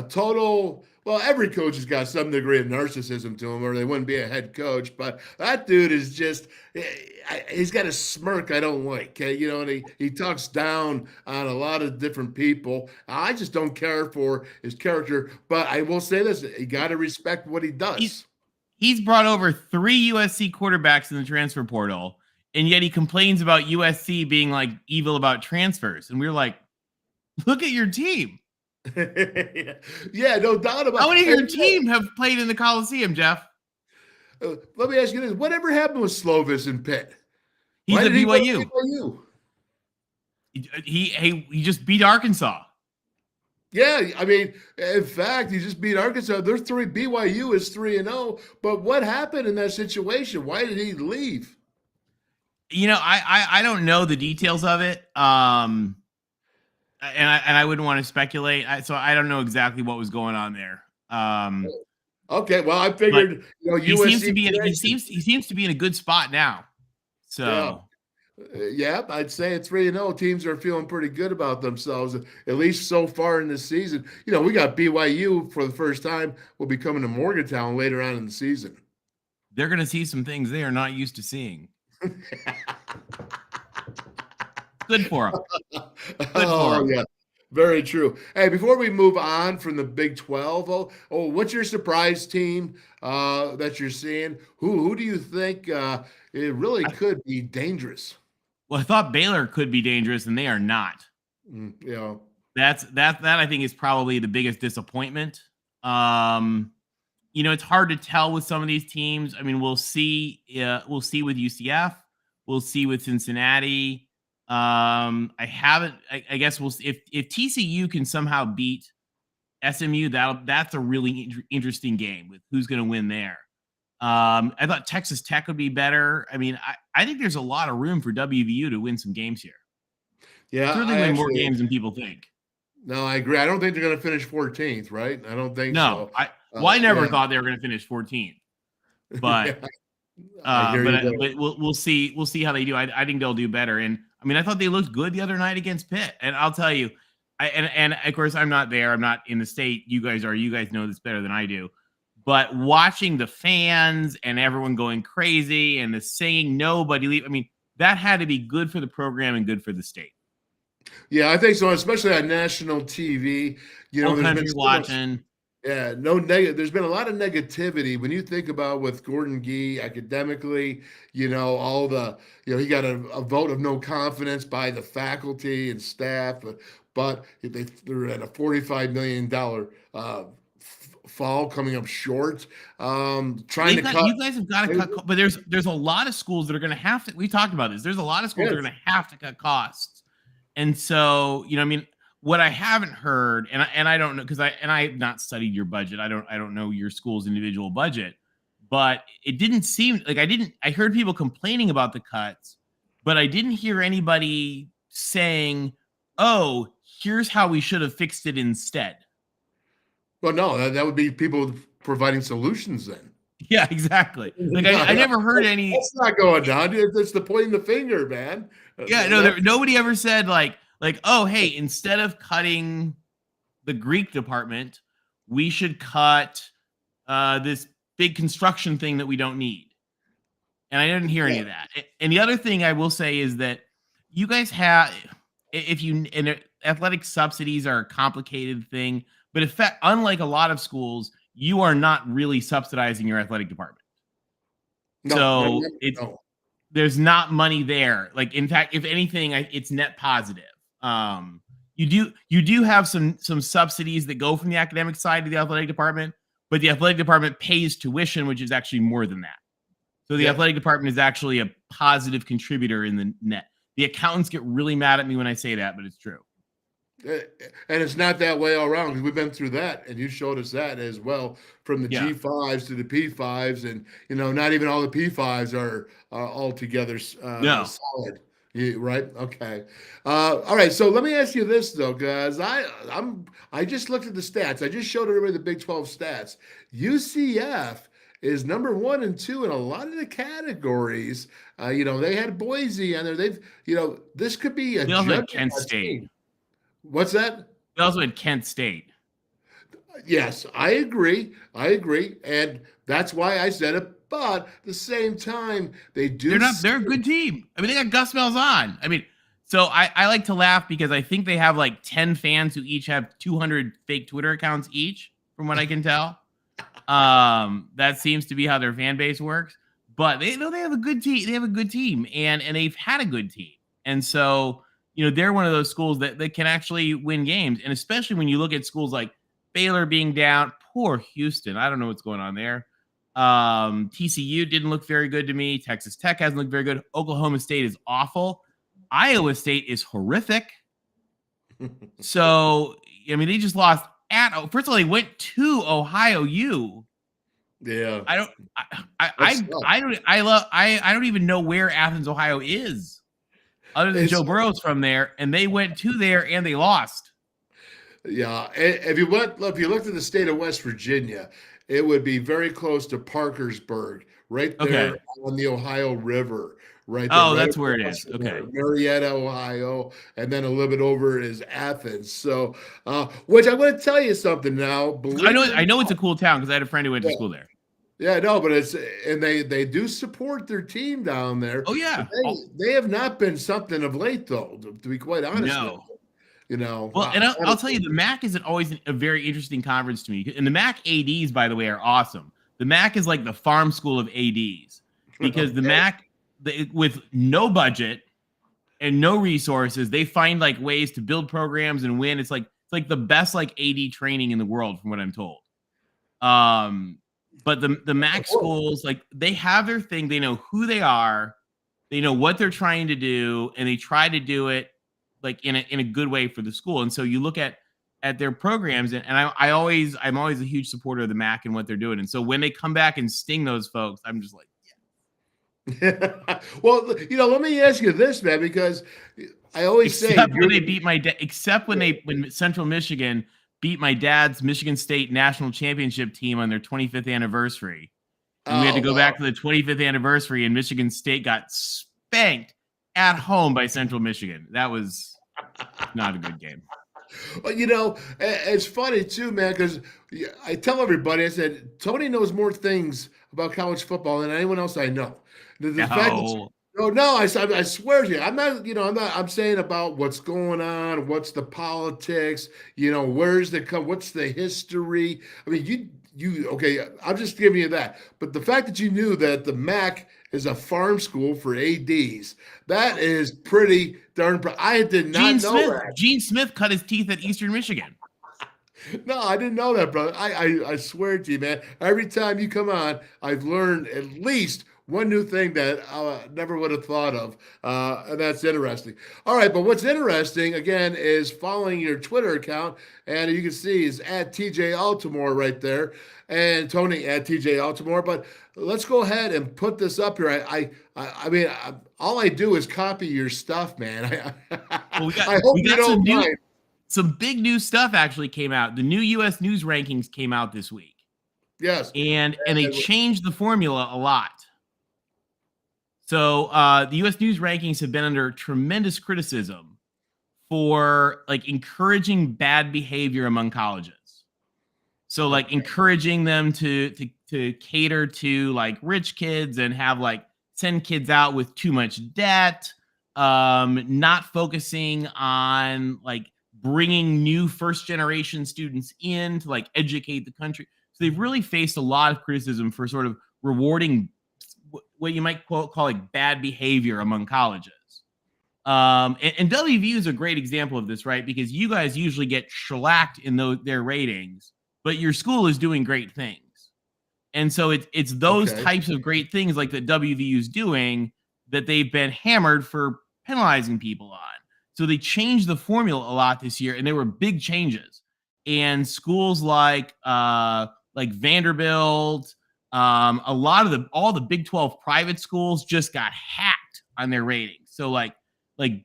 total. Well, every coach has got some degree of narcissism to him, or they wouldn't be a head coach. But that dude is just—he's got a smirk I don't like. You know, and he talks down on a lot of different people. I just don't care for his character. But I will say this: you got to respect what he does. He's brought over 3 USC quarterbacks in the transfer portal, and yet he complains about USC being like evil about transfers. And we're like, look at your team. Yeah, no doubt about it. How many of your team have played in the Calacino, Jeff? Let me ask you this. Whatever happened with Slovis and Pitt? He's at BYU. BYU? He just beat Arkansas. Yeah, I mean, in fact, he just beat Arkansas. They're BYU is 3-0. But what happened in that situation? Why did he leave? You know, I don't know the details of it. And I wouldn't want to speculate. So I don't know exactly what was going on there. Okay, well, I figured he seems to be in a good spot now. So yeah, I'd say at 3-0, teams are feeling pretty good about themselves, at least so far in this season. You know, we got BYU for the first time. Will be coming to Morgantown later on in the season. They're going to see some things they are not used to seeing. Good for them. Yeah, very true. Hey, before we move on from the Big 12, what's your surprise team that you're seeing? Who do you think it really could be dangerous? Well, I thought Baylor could be dangerous, and they are not. Yeah, that I think is probably the biggest disappointment. You know, it's hard to tell with some of these teams. I mean, we'll see. We'll see with UCF. We'll see with Cincinnati. I guess we'll see if TCU can somehow beat SMU. That's a really interesting game with who's going to win there. I thought Texas Tech would be better. I mean, I think there's a lot of room for WVU to win some games here. Yeah, certainly win more games than people think. No, I agree. I don't think they're going to finish 14th, right? I don't think so. I never thought they were going to finish 14th, but but we'll see. We'll see how they do. I think they'll do better. And I mean, I thought they looked good the other night against Pitt. And I'll tell you, and of course I'm not there. I'm not in the state. You guys are. You guys know this better than I do. But watching the fans and everyone going crazy and the singing, nobody leave. I mean, that had to be good for the program and good for the state. Yeah, I think so, especially on national TV. Whole There's country been so watching. much, no negative. There's been a lot of negativity when you think about with Gordon Gee academically. All the he got a vote of no confidence by the faculty and staff, but they're at a $45 million fall coming up short. Trying to cut. You guys have got to cut, but there's a lot of schools that are going to have to. We talked about this. There's a lot of schools that are going to have to cut costs, and so what I haven't heard, and I don't know because I have not studied your budget. I don't know your school's individual budget, but it didn't seem like I heard people complaining about the cuts, but I didn't hear anybody saying, "Oh, here's how we should have fixed it instead." Well, no, that would be people providing solutions then. Yeah, exactly. Like I never heard any. That's not going down. It's the pointing the finger, man. Yeah, no, nobody ever said like, oh, hey, instead of cutting the Greek department, we should cut this big construction thing that we don't need. And I didn't hear any of that. And the other thing I will say is that you guys have, and athletic subsidies are a complicated thing, but unlike a lot of schools, you are not really subsidizing your athletic department. There's not money there. Like, in fact, if anything, it's net positive. You do have some subsidies that go from the academic side to the athletic department, but the athletic department pays tuition, which is actually more than that. So the athletic department is actually a positive contributor in the net. The accountants get really mad at me when I say that, but it's true. And it's not that way all around because we've been through that, and you showed us that as well, from the G5s to the P5s, and not even all the P5s are all together solid. Right? Okay. All right. So let me ask you this though, guys. I just looked at the stats. I just showed everybody the Big 12 stats. UCF is number 1 and 2 in a lot of the categories. They had Boise on there. This could be a Kent State. Team. What's that? We also had Kent State. Yes, I agree. And that's why I said it. But at the same time, they're a good team. I mean, they got Gus Malzahn. I mean, so I like to laugh because I think they have like 10 fans who each have 200 fake Twitter accounts each, from what I can tell. That seems to be how their fan base works. But they have a good team. They have a good team, and they've had a good team. And so, they're one of those schools that can actually win games. And especially when you look at schools like Baylor being down, poor Houston. I don't know what's going on there. TCU didn't look very good to me. Texas Tech hasn't looked very good. Oklahoma State is awful. Iowa State is horrific. So, I mean, they just lost first of all, they went to Ohio U. Yeah. I don't even know where Athens, Ohio is, other than Joe Burrow's from there, and they went to there and they lost. Yeah. If you looked at the state of West Virginia, it would be very close to Parkersburg, right there on the Ohio River, right there. Oh, that's where it is. Okay. Marietta, Ohio, and then a little bit over is Athens. So, which I'm going to tell you something now. I know it's a cool town because I had a friend who went to school there. Yeah, no, but they do support their team down there. Oh yeah, they have not been something of late though, to be quite honest. No. Well, and I'll tell you, the MAC isn't always a very interesting conference to me. And the MAC ADs, by the way, are awesome. The MAC is like the farm school of ADs because the MAC, with no budget and no resources, they find like ways to build programs and win. It's like the best like AD training in the world, from what I'm told. But the MAC schools, like, they have their thing. They know who they are. They know what they're trying to do, and they try to do it like in a good way for the school. And so you look at their programs, and I'm always a huge supporter of the MAC and what they're doing. And so when they come back and sting those folks, I'm just like, yeah. Well, let me ask you this, man, because I always say when they beat when Central Michigan beat my dad's Michigan State national championship team on their 25th anniversary. And we had to go back to the 25th anniversary, and Michigan State got spanked at home by Central Michigan. That was not a good game. But it's funny too, man, because I tell everybody, I said, Tony knows more things about college football than anyone else I know. The fact that No. no, I swear to you, I'm not, I'm saying about what's going on, what's the politics, where's what's the history. I mean, okay, I'm just giving you that. But the fact that you knew that the MAC is a farm school for ADs, that is pretty darn I did not know that. Gene Smith cut his teeth at Eastern Michigan. No, I didn't know that, brother. I swear to you, man. Every time you come on, I've learned at least one new thing that I never would have thought of, and that's interesting. All right, but what's interesting, again, is following your Twitter account, and you can see is at TJ Altimore right there, and Tony at TJ Altimore. But let's go ahead and put this up here. I mean, all I do is copy your stuff, man. Well, I hope you don't mind. Some big new stuff actually came out. The new U.S. News rankings came out this week. Yes. And they changed the formula a lot. So the U.S. News rankings have been under tremendous criticism for encouraging bad behavior among colleges. So encouraging them to cater to rich kids and have send kids out with too much debt, not focusing on bringing new first generation students in to educate the country. So they've really faced a lot of criticism for sort of rewarding what you might call bad behavior among colleges. And WVU is a great example of this, right? Because you guys usually get shellacked in their ratings, but your school is doing great things. And so it's those types of great things that WVU is doing that they've been hammered for penalizing people on. So they changed the formula a lot this year, and there were big changes. And schools like Vanderbilt, all the Big 12 private schools just got hacked on their ratings. So like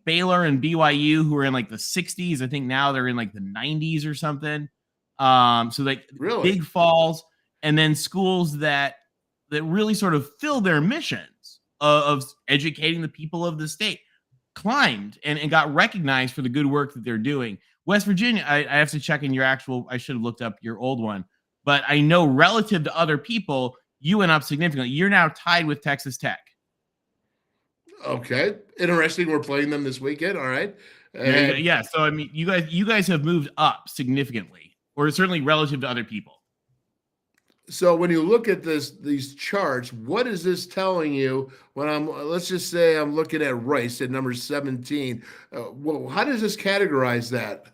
Baylor and BYU, who were in the 60s, I think now they're in the 90s or something. So really big falls, and then schools that really sort of fill their missions of educating the people of the state climbed and got recognized for the good work that they're doing. West Virginia, I have to check in I should have looked up your old one, but I know relative to other people, you went up significantly. You're now tied with Texas Tech. Okay. Interesting. We're playing them this weekend. All right. Yeah. So, I mean, you guys have moved up significantly, or certainly relative to other people. So when you look at these charts, what is this telling you when let's just say I'm looking at Rice at number 17. Well, how does this categorize that?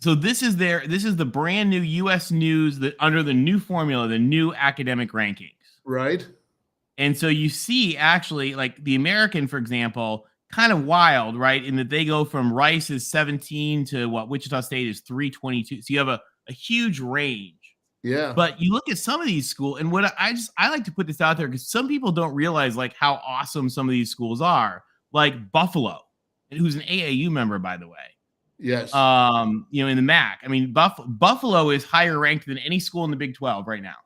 So this is the brand new U.S. News under the new formula, the new academic rankings. Right. And so you see actually the American, for example, kind of wild, right? In that they go from Rice is 17 to Wichita State is 322. So you have a huge range. Yeah. But you look at some of these schools, and what I like to put this out there because some people don't realize how awesome some of these schools are, like Buffalo, who's an AAU member, by the way. Yes. In the MAC. I mean, Buffalo is higher ranked than any school in the Big 12 right now.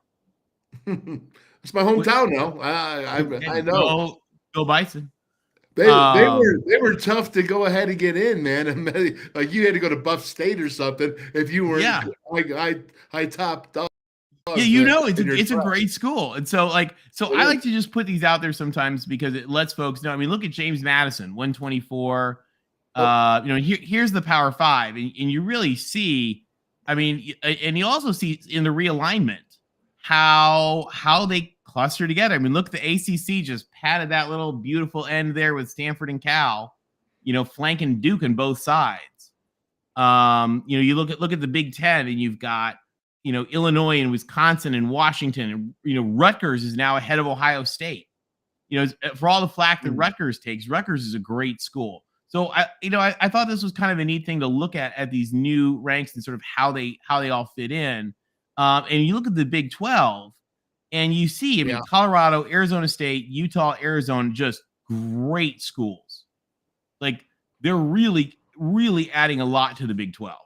It's my hometown now. I know. Go Bison. They were tough to go ahead and get in, man. And you had to go to Buff State or something if you were high top dog. Yeah, it's a great school. And so I like to just put these out there sometimes because it lets folks know. I mean, look at James Madison, 124. Here's the Power 5, and you really see, I mean, and you also see in the realignment how they cluster together. I mean, look, the ACC just patted that little beautiful end there with Stanford and Cal, flanking Duke on both sides. You look at the Big Ten, and you've got Illinois and Wisconsin and Washington, and Rutgers is now ahead of Ohio State. For all the flack that Rutgers takes, Rutgers is a great school. So I thought this was kind of a neat thing to look at these new ranks and sort of how they all fit in. And you look at the Big 12, and you see, Colorado, Arizona State, Utah, Arizona, just great schools. They're really, really adding a lot to the Big 12.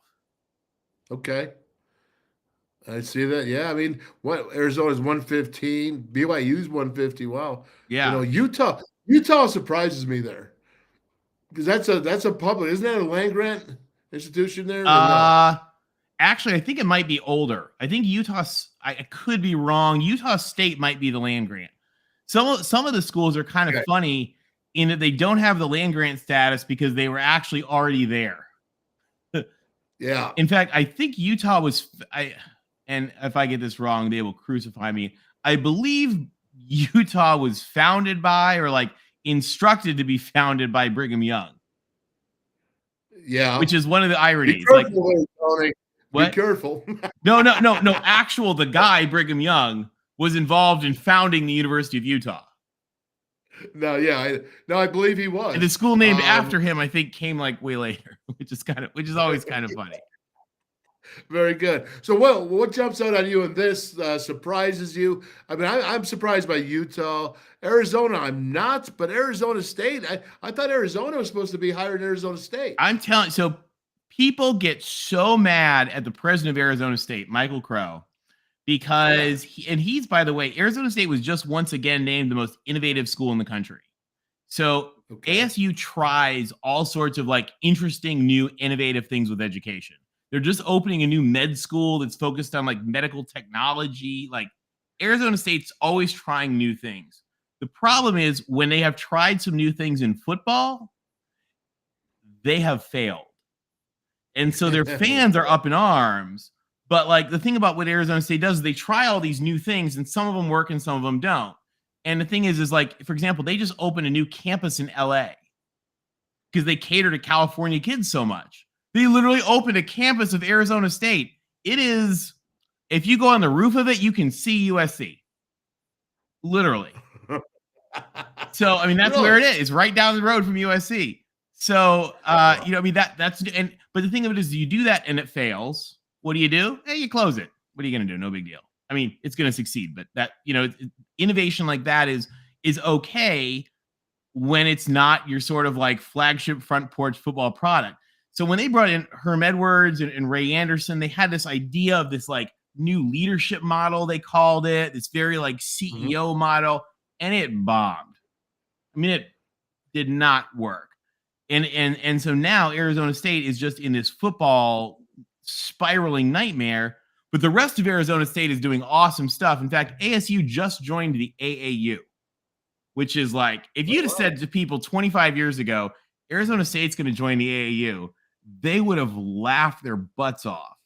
Okay. I see that. Yeah. I mean, Arizona's 115, BYU's 150. Wow. Yeah. Utah surprises me there because that's a public, isn't that a land grant? institution there? Or no? Actually, I think it might be older. I think I could be wrong. Utah State might be the land grant. Some of the schools are kind of funny in that they don't have the land grant status because they were actually already there. Yeah. In fact, I think Utah was, and if I get this wrong, they will crucify me. I believe Utah was founded by, or like instructed to be founded by, Brigham Young. Yeah. Which is one of the ironies. Be careful, Tony. What? Be careful. No. Actual, the guy, Brigham Young, was involved in founding the University of Utah. No, yeah. I believe he was. And the school named after him, I think, came like way later, which is always kind of funny. Very good. So, what jumps out on you in this surprises you? I mean, I'm surprised by Utah. Arizona, I'm not, but Arizona State, I thought Arizona was supposed to be higher than Arizona State. I'm telling you, so people get so mad at the president of Arizona State, Michael Crow, because he's, by the way, Arizona State was just once again named the most innovative school in the country. So ASU tries all sorts of like interesting, new, innovative things with education. They're just opening a new med school that's focused on like medical technology. Like Arizona State's always trying new things. The problem is when they have tried some new things in football, they have failed. And so their fans are up in arms. But like the thing about what Arizona State does is they try all these new things and some of them work and some of them don't. And the thing is like, for example, they just opened a new campus in LA because they cater to California kids so much. They literally opened a campus of Arizona State. It is, if you go on the roof of it, you can see USC. Literally. So, I mean, that's where it is. It's right down the road from USC. So, you know, I mean, but the thing of it is you do that and it fails. What do? Hey, you close it. What are you going to do? No big deal. I mean, it's going to succeed, but that, you know, innovation like that is okay when it's not your sort of like flagship front porch football product. So when they brought in Herm Edwards and Ray Anderson, they had this idea of this like new leadership model, they called it, this very like CEO model, and it bombed. I mean, it did not work. And so now Arizona State is just in this football spiraling nightmare, but the rest of Arizona State is doing awesome stuff. In fact, ASU just joined the AAU, which is like, if you'd have said to people 25 years ago, Arizona State's going to join the AAU, they would have laughed their butts off.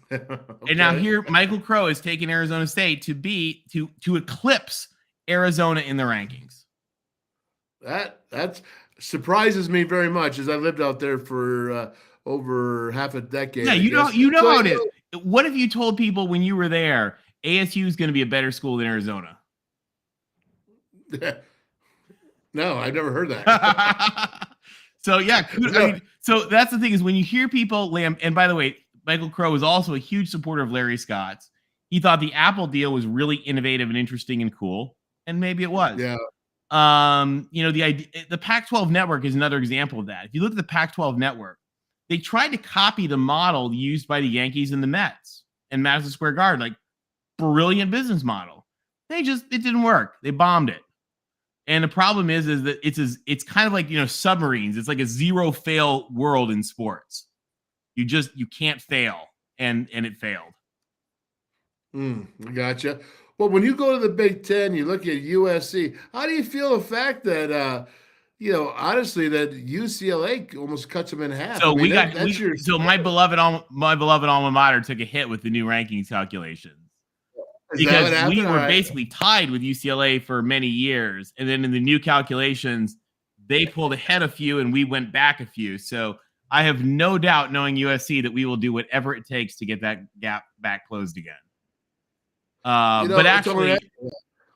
And now here, Michael Crow is taking Arizona State to eclipse Arizona in the rankings. That surprises me very much, as I lived out there for over half a decade. Yeah, you know how it is. What if you told people when you were there, ASU is going to be a better school than Arizona? No, I've never heard that. So yeah, I mean, so that's the thing is when you hear people, and by the way, Michael Crow is also a huge supporter of Larry Scott's. He thought the Apple deal was really innovative and interesting and cool, and maybe it was. Yeah. You know, the Pac-12 network is another example of that. If you look at the Pac-12 network, they tried to copy the model used by the Yankees and the Mets and Madison Square Garden, like brilliant business model. It didn't work. They bombed it. And the problem is that it's kind of like, you know, submarines. It's like a zero fail world in sports. You can't fail, and it failed. I gotcha. Well, when you go to the Big Ten, you look at USC. How do you feel the fact that, you know, honestly, that UCLA almost cuts them in half? So my beloved alma mater took a hit with the new rankings calculations. Because we were basically tied with UCLA for many years. And then in the new calculations, they pulled ahead a few and we went back a few. So I have no doubt, knowing USC, that we will do whatever it takes to get that gap back closed again. But actually,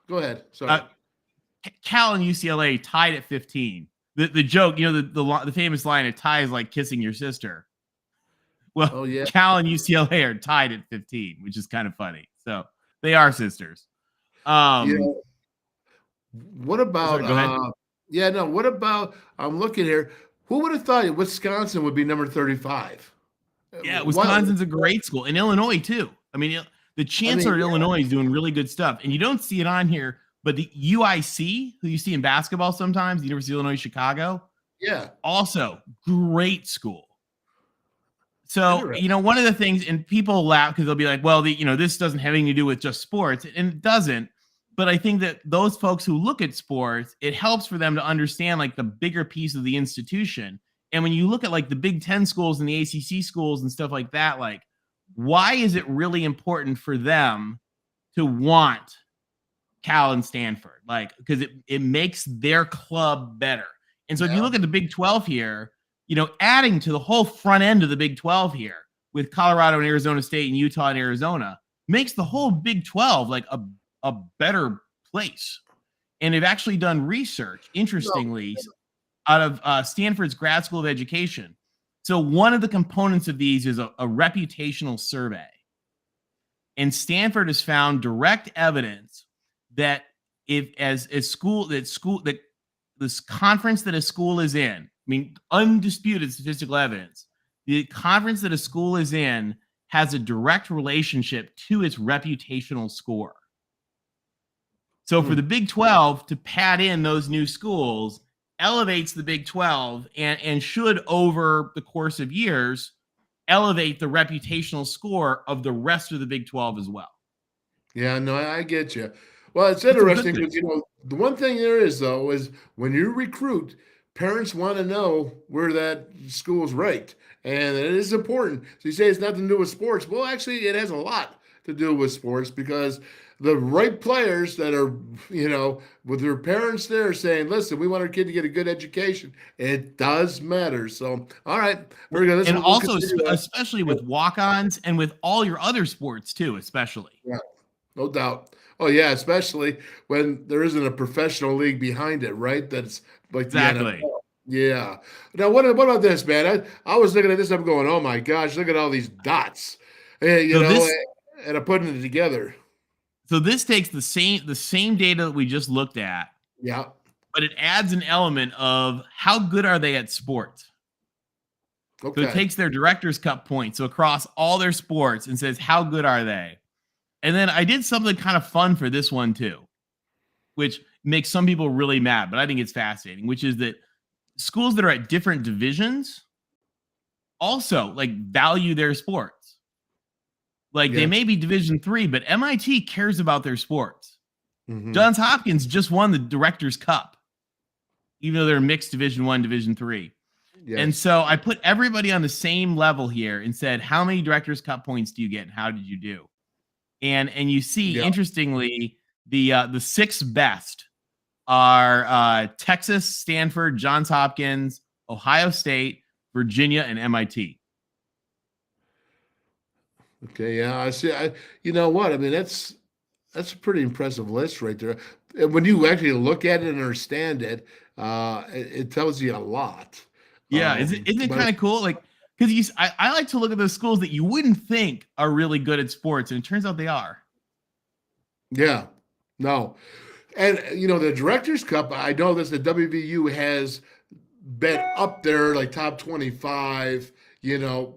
go ahead. Sorry. Cal and UCLA tied at 15. The joke, you know, the famous line, "A tie is like kissing your sister." Well, Cal and UCLA are tied at 15, which is kind of funny. So they are sisters. What about? Sorry, go ahead. What about? I'm looking here. Who would have thought Wisconsin would be number 35? Yeah, Wisconsin's a great school, and Illinois too. I mean, the chancellor of Illinois is doing really good stuff, and you don't see it on here. But the UIC, who you see in basketball sometimes, the University of Illinois Chicago, yeah, also great school. So, one of the things, and people laugh because they'll be like, well, this doesn't have anything to do with just sports, and it doesn't. But I think that those folks who look at sports, it helps for them to understand like the bigger piece of the institution. And when you look at like the Big Ten schools and the ACC schools and stuff like that, like, why is it really important for them to want Cal and Stanford? Like, because it makes their club better. And so if you look at the Big 12 here, adding to the whole front end of the Big 12 here with Colorado and Arizona State and Utah and Arizona makes the whole Big 12 like a better place. And they've actually done research, interestingly, out of Stanford's Grad School of Education. So one of the components of these is a reputational survey. And Stanford has found direct evidence that this conference that a school is in, undisputed statistical evidence, the conference that a school is in has a direct relationship to its reputational score. So for the Big 12 to pad in those new schools elevates the Big 12 and should, over the course of years, elevate the reputational score of the rest of the Big 12 as well. Yeah, no, I get you. Well, it's interesting because, the one thing there is, though, is when you recruit, parents want to know where that school's ranked, and it is important. So you say it's nothing to do with sports. Well, actually, it has a lot to do with sports because the right players that are, with their parents there saying, listen, we want our kid to get a good education. It does matter. So, all right, we're going to. And also, especially with walk-ons and with all your other sports too, especially. Yeah, no doubt. Oh, yeah, especially when there isn't a professional league behind it, right? That's like exactly. The NFL. Yeah. Now, what about this, man? I was looking at this. I'm going, oh, my gosh, look at all these dots. And I'm putting it together. So this takes the same data that we just looked at. Yeah. But it adds an element of how good are they at sports. Okay. So it takes their Director's Cup points, so across all their sports, and says, how good are they? And then I did something kind of fun for this one too, which makes some people really mad, but I think it's fascinating, which is that schools that are at different divisions also like value their sports. Like they may be Division III, but MIT cares about their sports. Mm-hmm. Johns Hopkins just won the Director's Cup, even though they're mixed Division I, Division III. Yes. And so I put everybody on the same level here and said, how many Director's Cup points do you get and how did you do? And you see, interestingly, the six best are Texas, Stanford, Johns Hopkins, Ohio State, Virginia, and MIT. Okay, yeah, I see. You know what? I mean, that's a pretty impressive list right there. And when you actually look at it and understand it, it tells you a lot. Yeah, isn't it kind of cool? Like, because I like to look at those schools that you wouldn't think are really good at sports, and it turns out they are. Yeah, no, and the Director's Cup. I know this. The WVU has been up there, like top 25.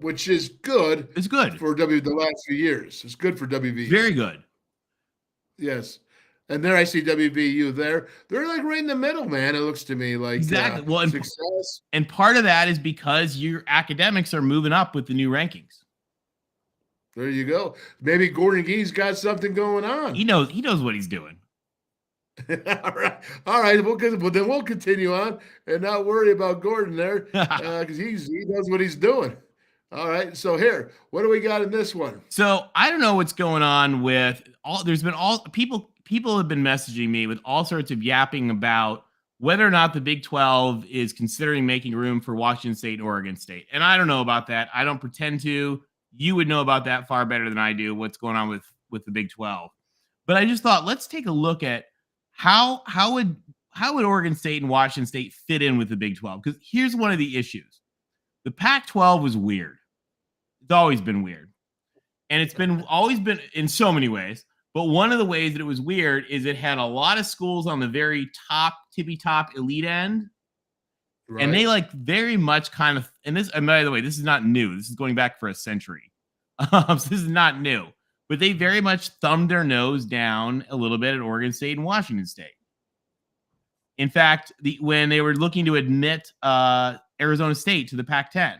Which is good. It's good for the last few years. It's good for WVU. Very good. Yes. And there I see WVU there. They're like right in the middle, man. It looks to me like exactly. Well, success. And part of that is because your academics are moving up with the new rankings. There you go. Maybe Gordon Gee's got something going on. He knows what he's doing. All right. Well, then we'll continue on and not worry about Gordon there because he knows what he's doing. All right. So here, what do we got in this one? So I don't know what's going on with all. There's been people have been messaging me with all sorts of yapping about whether or not the Big 12 is considering making room for Washington State and Oregon State. And I don't know about that. I don't pretend to. You would know about that far better than I do. What's going on with the Big 12? But I just thought let's take a look at. How would Oregon State and Washington State fit in with the Big 12? Because here's one of the issues. The Pac-12 was weird. It's always been weird. And it's always been in so many ways. But one of the ways that it was weird is it had a lot of schools on the very tippy top elite end. Right. And they like very much kind of, and by the way, this is not new. This is going back for a century. So this is not new. But they very much thumbed their nose down a little bit at Oregon State and Washington State. In fact, when they were looking to admit Arizona State to the Pac-10,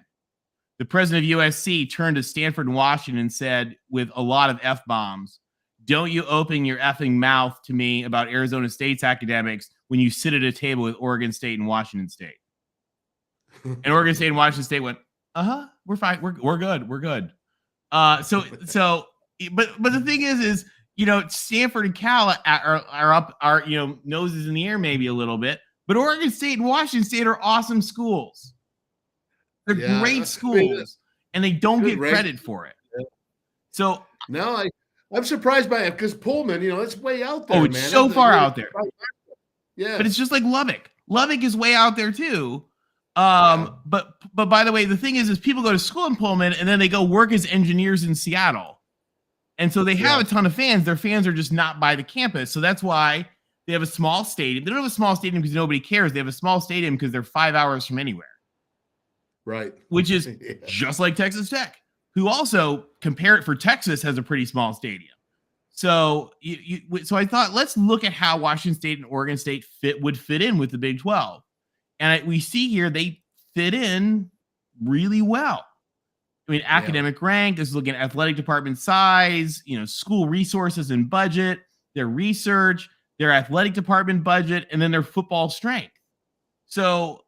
the president of USC turned to Stanford and Washington and said, with a lot of F-bombs, don't you open your effing mouth to me about Arizona State's academics when you sit at a table with Oregon State and Washington State. And Oregon State and Washington State went, we're fine. We're good. We're good. But the thing is, Stanford and Cal are up, noses in the air maybe a little bit, but Oregon State and Washington State are awesome schools. They're great schools, and they don't get credit for it. Yeah. So no, I'm surprised by it because Pullman, it's way out there. Oh, it's man. So far out there. Yeah, but it's just like Lubbock. Lubbock is way out there too. But by the way, the thing is people go to school in Pullman and then they go work as engineers in Seattle, and so they have a ton of fans. Their fans are just not by the campus, so that's why they have a small stadium. They don't have a small stadium because nobody cares. They have a small stadium because they're 5 hours from anywhere. Right. Which is just like Texas Tech, who also, compare it for Texas, has a pretty small stadium. So so I thought, let's look at how Washington State and Oregon State would fit in with the Big 12. And we see here they fit in really well. I mean, academic rank, this is looking at athletic department size, school resources and budget, their research, their athletic department budget, and then their football strength. So,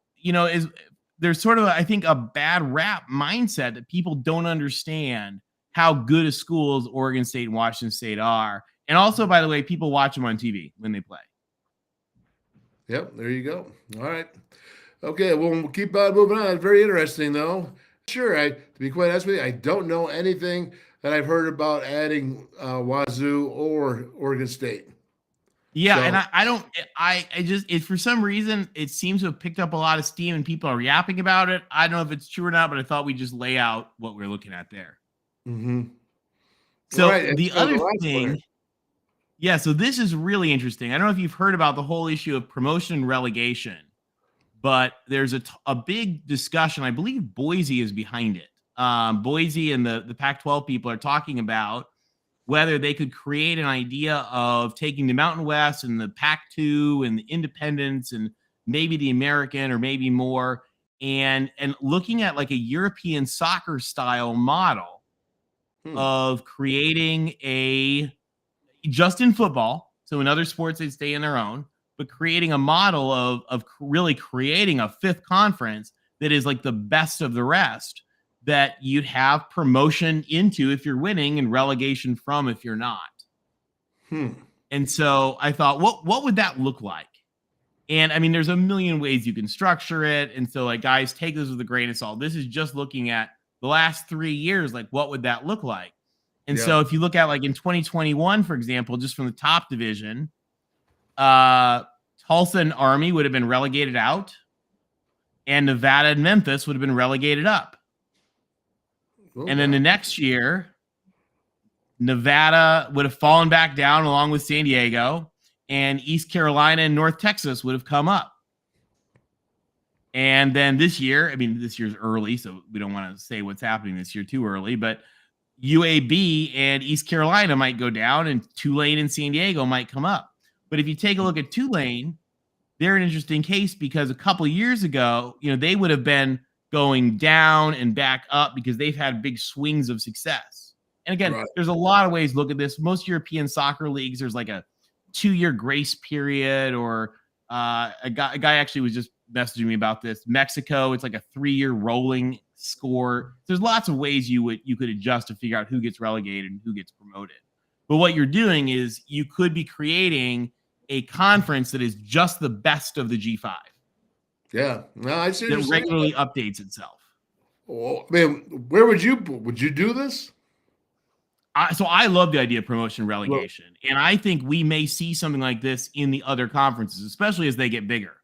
there's sort of, I think, a bad rap mindset that people don't understand how good a schools Oregon State and Washington State are. And also, by the way, people watch them on TV when they play. Yep, there you go. All right. Okay, well, we'll keep moving on. Very interesting, though. Sure, to be quite honest with you, I don't know anything that I've heard about adding Wazoo or Oregon State. Yeah, so, and I just for some reason it seems to have picked up a lot of steam and people are yapping about it. I don't know if it's true or not, but I thought we'd just lay out what we're looking at there. Mm-hmm. So the other thing, so this is really interesting. I don't know if you've heard about the whole issue of promotion and relegation, but there's a big discussion. I believe Boise is behind it. Boise and the Pac-12 people are talking about whether they could create an idea of taking the Mountain West and the Pac-2 and the Independents and maybe the American or maybe more, and looking at like a European soccer style model of creating just in football. So in other sports, they stay in their own, but creating a model of really creating a fifth conference that is like the best of the rest, that you'd have promotion into if you're winning and relegation from if you're not. And so I thought, what would that look like? And I mean, there's a million ways you can structure it. And so like, guys, take this with a grain of salt. This is just looking at the last 3 years. Like, what would that look like? And so if you look at like in 2021, for example, just from the top division, Tulsa and Army would have been relegated out, and Nevada and Memphis would have been relegated up. And then the next year, Nevada would have fallen back down along with San Diego, and East Carolina and North Texas would have come up. And then this year, I mean, this year's early, so we don't want to say what's happening this year too early, but UAB and East Carolina might go down, and Tulane and San Diego might come up. But if you take a look at Tulane, they're an interesting case because a couple of years ago, they would have been going down and back up because they've had big swings of success. And again, there's a lot of ways to look at this. Most European soccer leagues, there's like a 2-year grace period, or a guy actually was just messaging me about this. Mexico, it's like a 3-year rolling score. There's lots of ways you could adjust to figure out who gets relegated and who gets promoted. But what you're doing is you could be creating a conference that is just the best of the G5. Yeah, no, I see. That regularly updates itself. Oh, man, where would you do this? So I love the idea of promotion relegation, and I think we may see something like this in the other conferences, especially as they get bigger.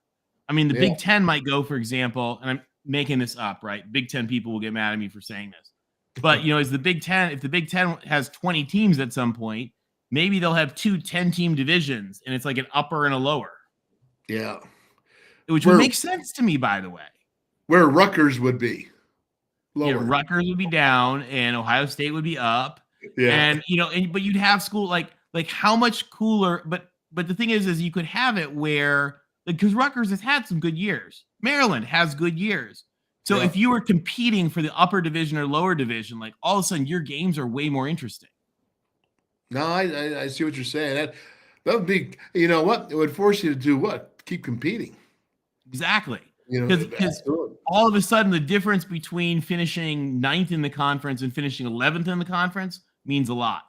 I mean, the Big Ten might go, for example, and I'm making this up, right? Big Ten people will get mad at me for saying this, but as the Big Ten, if the Big Ten has 20 teams at some point, maybe they'll have 2 10-team divisions, and it's like an upper and a lower. Yeah. Which would make sense to me, by the way. Where Rutgers would be lower. Yeah, Rutgers would be down, and Ohio State would be up. Yeah. And but you'd have school like how much cooler. But the thing is you could have it where, because Rutgers has had some good years. Maryland has good years. So Yeah. if you were competing for the upper division or lower division, like all of a sudden your games are way more interesting. No, I see what you're saying. That would be, you know what? It would force you to do what? Keep competing. Exactly. You know, Because absolutely. all of a sudden the difference between finishing 9th in the conference and finishing 11th in the conference means a lot.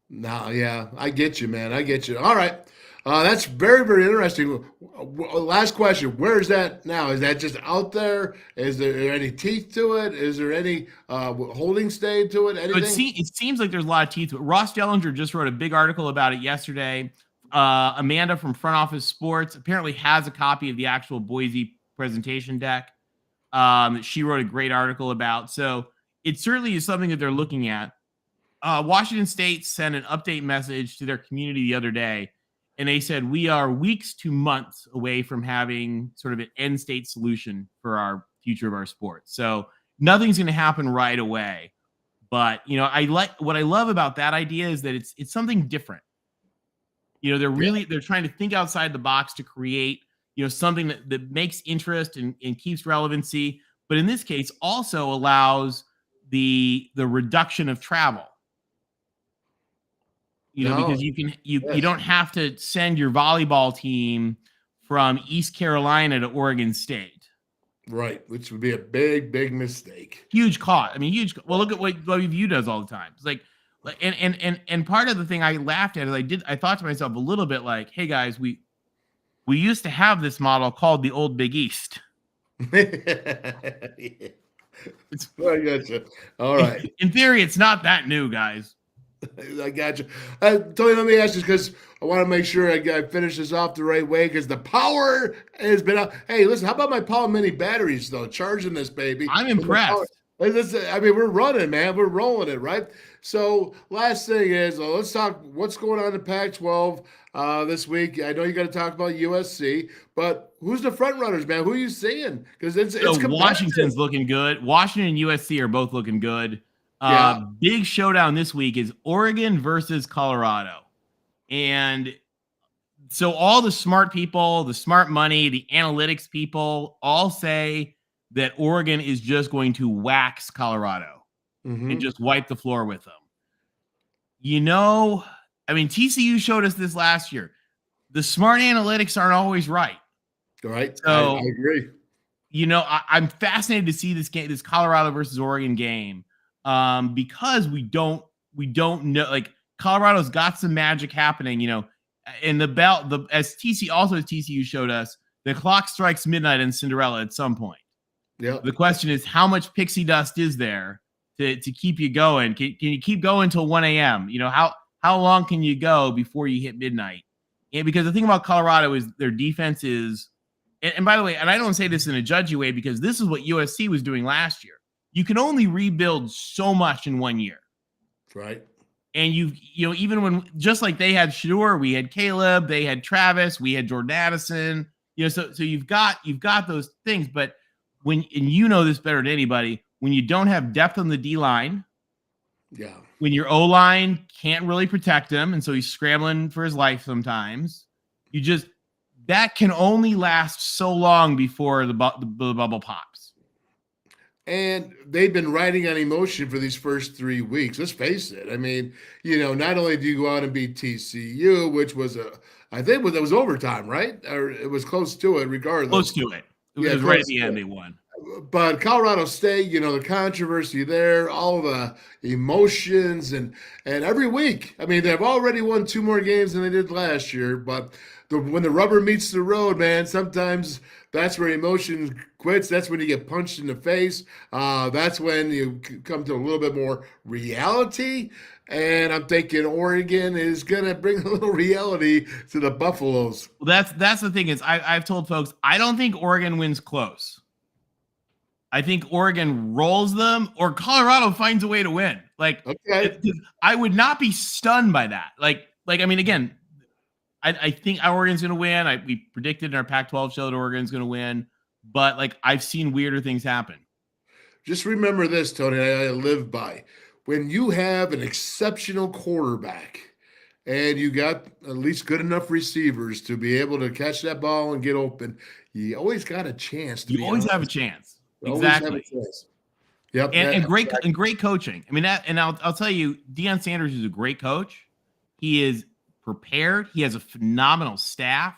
No, yeah, I get you, man. I get you. All right. That's very, very interesting. Last question. Where is that now? Is that just out there? Is there any teeth to it? Is there any holding stay to it? So Anything? it seems like there's a lot of teeth. But Ross Dellinger just wrote a big article about it yesterday. Amanda from Front Office Sports apparently has a copy of the actual Boise presentation deck. She wrote a great article about. So it certainly is something that they're looking at. Washington State sent an update message to their community the other day, and they said, we are weeks to months away from having sort of an end state solution for our future of our sport. So nothing's going to happen right away. But, you know, what I love about that idea is that it's something different. You know, they're trying to think outside the box to create, you know, something that makes interest and keeps relevancy. But in this case, also allows the reduction of travel. You know, because you don't have to send your volleyball team from East Carolina to Oregon State. Right, which would be a big, big mistake. Huge cost. I mean, huge. Well, look at what WVU does all the time. It's like, and part of the thing I laughed at is I thought to myself a little bit like, hey guys, we used to have this model called the Old Big East. I got you. All right. In theory, it's not that new, guys. I got you. Tony, let me ask you because I want to make sure I finish this off the right way because the power has been out. Hey, listen, how about my Power Mini batteries, though? Charging this baby. I'm impressed. I mean, we're running, man. We're rolling it, right? So, last thing is, let's talk what's going on in Pac-12 this week. I know you got to talk about USC, but who's the front runners, man? Who are you seeing? Because it's Washington's looking good. Washington and USC are both looking good. Big showdown this week is Oregon versus Colorado. And so all the smart people, the smart money, the analytics people all say that Oregon is just going to wax Colorado and just wipe the floor with them. You know, I mean, TCU showed us this last year. The smart analytics aren't always right. Right. So, I agree. You know, I'm fascinated to see this game, this Colorado versus Oregon game. Because we don't know, like Colorado's got some magic happening, you know, in as TCU showed us, the clock strikes midnight in Cinderella at some point. Yeah. The question is, how much pixie dust is there to keep you going? Can you keep going till 1 a.m.? You know, how long can you go before you hit midnight? And because the thing about Colorado is their defense is, and by the way, and I don't say this in a judgy way because this is what USC was doing last year. You can only rebuild so much in 1 year. Right. And you know, even when, just like they had Shador, we had Caleb, they had Travis, we had Jordan Addison, you know, so you've got those things, but and you know this better than anybody, when you don't have depth on the D line, yeah, when your O line can't really protect him, and so he's scrambling for his life sometimes, that can only last so long before the bubble pops. And they've been riding on emotion for these first 3 weeks. Let's face it. I mean, you know, not only do you go out and beat TCU, which was I think that was overtime, right? Or it was close to it, regardless. Close to it. It was right at the end they won. But Colorado State, you know, the controversy there, all the emotions, and every week. I mean, they've already won 2 more games than they did last year. But when the rubber meets the road, man, sometimes that's where emotion quits. That's when you get punched in the face. That's when you come to a little bit more reality. And I'm thinking Oregon is going to bring a little reality to the Buffaloes. Well, that's the thing is I've told folks, I don't think Oregon wins close. I think Oregon rolls them or Colorado finds a way to win. Like, okay. I would not be stunned by that. Like, I mean, again, I think Oregon's going to win. We predicted in our Pac-12 show that Oregon's going to win, but like I've seen weirder things happen. Just remember this, Tony, I live by. When you have an exceptional quarterback and you got at least good enough receivers to be able to catch that ball and get open, you always got a chance. You always have a chance. Exactly. Yep. And great coaching. I mean, I'll tell you, Deion Sanders is a great coach. He is prepared. He has a phenomenal staff.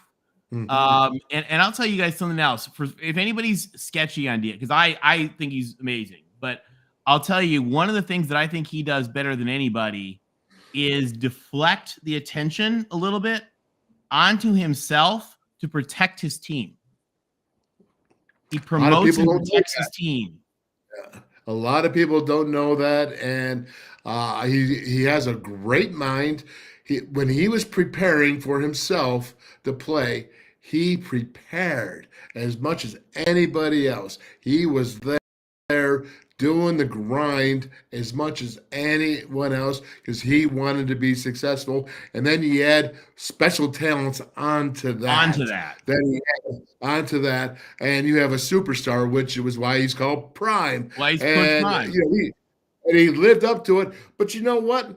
And I'll tell you guys something else. If anybody's sketchy on Deion, because I think he's amazing, but I'll tell you, one of the things that I think he does better than anybody is deflect the attention a little bit onto himself to protect his team. He promotes and protects his team. Yeah. A lot of people don't know that, and he has a great mind. When he was preparing for himself to play, he prepared as much as anybody else. He was there doing the grind as much as anyone else because he wanted to be successful. And then you add special talents onto that. Onto that. And you have a superstar, which was why he's called Prime. Why he's called Prime. He lived up to it. But you know what?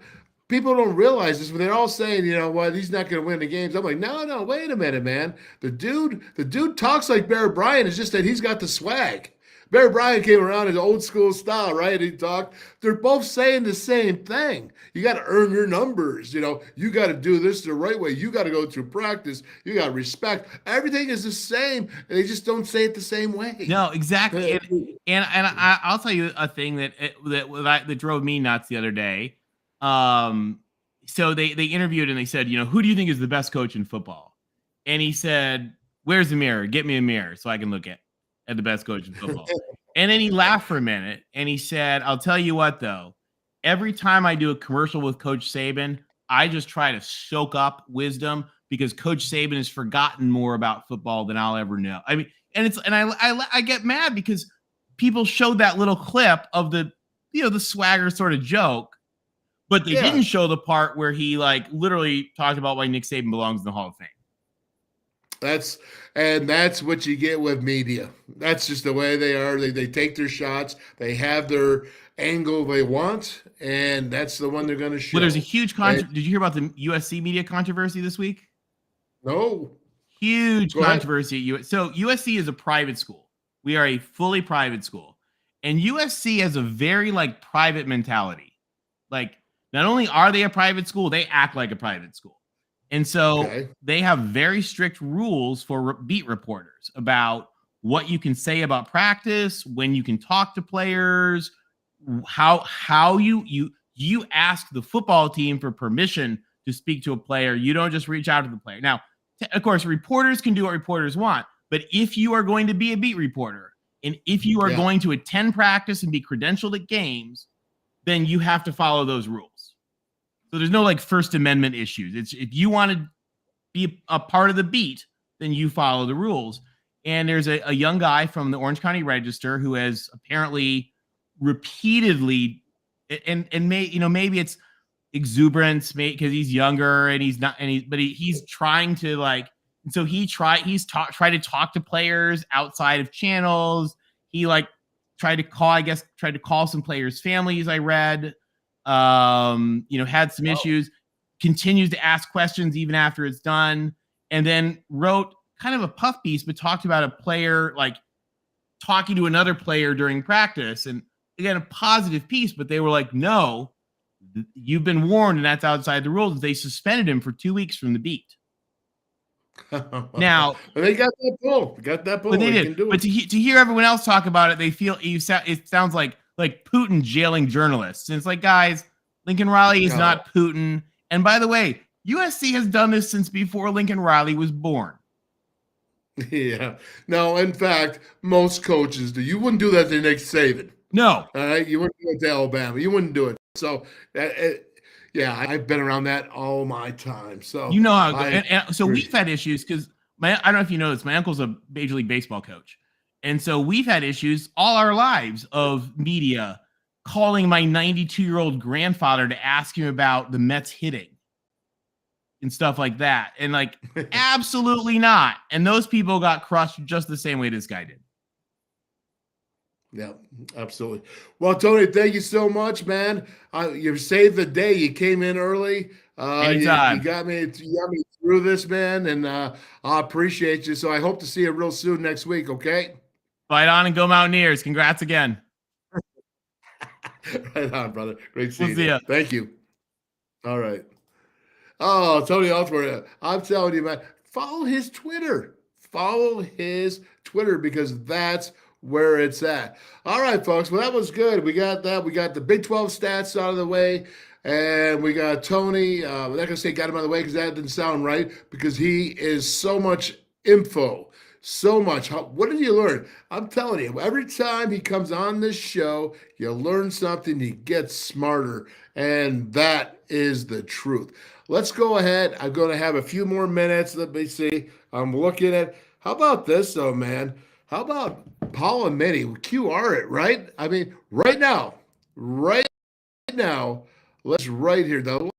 People don't realize this, but they're all saying, you know what, he's not going to win the games. I'm like, no, wait a minute, man. The dude talks like Bear Bryant. It's just that he's got the swag. Bear Bryant came around his old school style, right? He talked. They're both saying the same thing. You got to earn your numbers. You know, you got to do this the right way. You got to go through practice. You got to respect. Everything is the same. And they just don't say it the same way. No, exactly. And I'll tell you a thing that drove me nuts the other day. So they interviewed and they said, you know, who do you think is the best coach in football? And he said, where's the mirror? Get me a mirror so I can look at the best coach in football. And then he laughed for a minute and he said, I'll tell you what, though, every time I do a commercial with Coach Saban, I just try to soak up wisdom because Coach Saban has forgotten more about football than I'll ever know. I mean, I get mad because people showed that little clip of the swagger sort of joke, but they didn't show the part where he literally talked about why Nick Saban belongs in the Hall of Fame. That's what you get with media. That's just the way they are. They take their shots. They have their angle they want, and that's the one they're going to show. Well, there's a huge did you hear about the USC media controversy this week? No. Huge controversy at So USC is a private school. We are a fully private school. And USC has a very private mentality. Not only are they a private school, they act like a private school. And so they have very strict rules for beat reporters about what you can say about practice, when you can talk to players, how you ask the football team for permission to speak to a player. You don't just reach out to the player. Now, of course, reporters can do what reporters want, but if you are going to be a beat reporter and if you are going to attend practice and be credentialed at games, then you have to follow those rules. So there's no First Amendment issues. It's if you want to be a part of the beat, then you follow the rules. And there's a young guy from the Orange County Register who has apparently repeatedly, and maybe it's exuberance, because he's younger and he's not, but he's trying to tried to talk to players outside of channels. He tried to call some players' families. I read. Had some issues, continues to ask questions even after it's done, and then wrote kind of a puff piece, but talked about a player talking to another player during practice. And again, a positive piece, but they were like, no, you've been warned and that's outside the rules. They suspended him for 2 weeks from the beat. Now they got that pull. But they did. But to hear everyone else talk about it, they feel it sounds like Putin jailing journalists. And it's guys, Lincoln Riley is not Putin. And by the way, USC has done this since before Lincoln Riley was born. Yeah. No, in fact, most coaches do. You wouldn't do that to Nick Saban. No. All right? You wouldn't do it to Alabama. You wouldn't do it. So, I've been around that all my time. So you know how. And so we've had issues because I don't know if you know this. My uncle's a Major League Baseball coach. And so we've had issues all our lives of media calling my 92-year-old grandfather to ask him about the Mets hitting and stuff like that. And absolutely not. And those people got crushed just the same way this guy did. Yeah, absolutely. Well, Tony, thank you so much, man. You saved the day. You came in early. You got me through this, man, and I appreciate you. So I hope to see you real soon next week, okay? Fight on and go Mountaineers. Congrats again. Right on, brother. Great seeing We'll see you. ya. Thank you. All right. Oh, Tony Altimore. I'm telling you, man, follow his Twitter. Follow his Twitter because that's where it's at. All right, folks. Well, that was good. We got that. We got the Big 12 stats out of the way. And we got Tony. We're not going to say got him out of the way because that didn't sound right because he is so much info. So much. What did you learn? I'm telling you, every time he comes on this show, you learn something, you get smarter, and that is the truth. Let's go ahead. I'm going to have a few more minutes. Let me see. I'm looking at, how about this, though, man? How about Paul and Minnie? QR it, right? I mean, right now, let's right here. The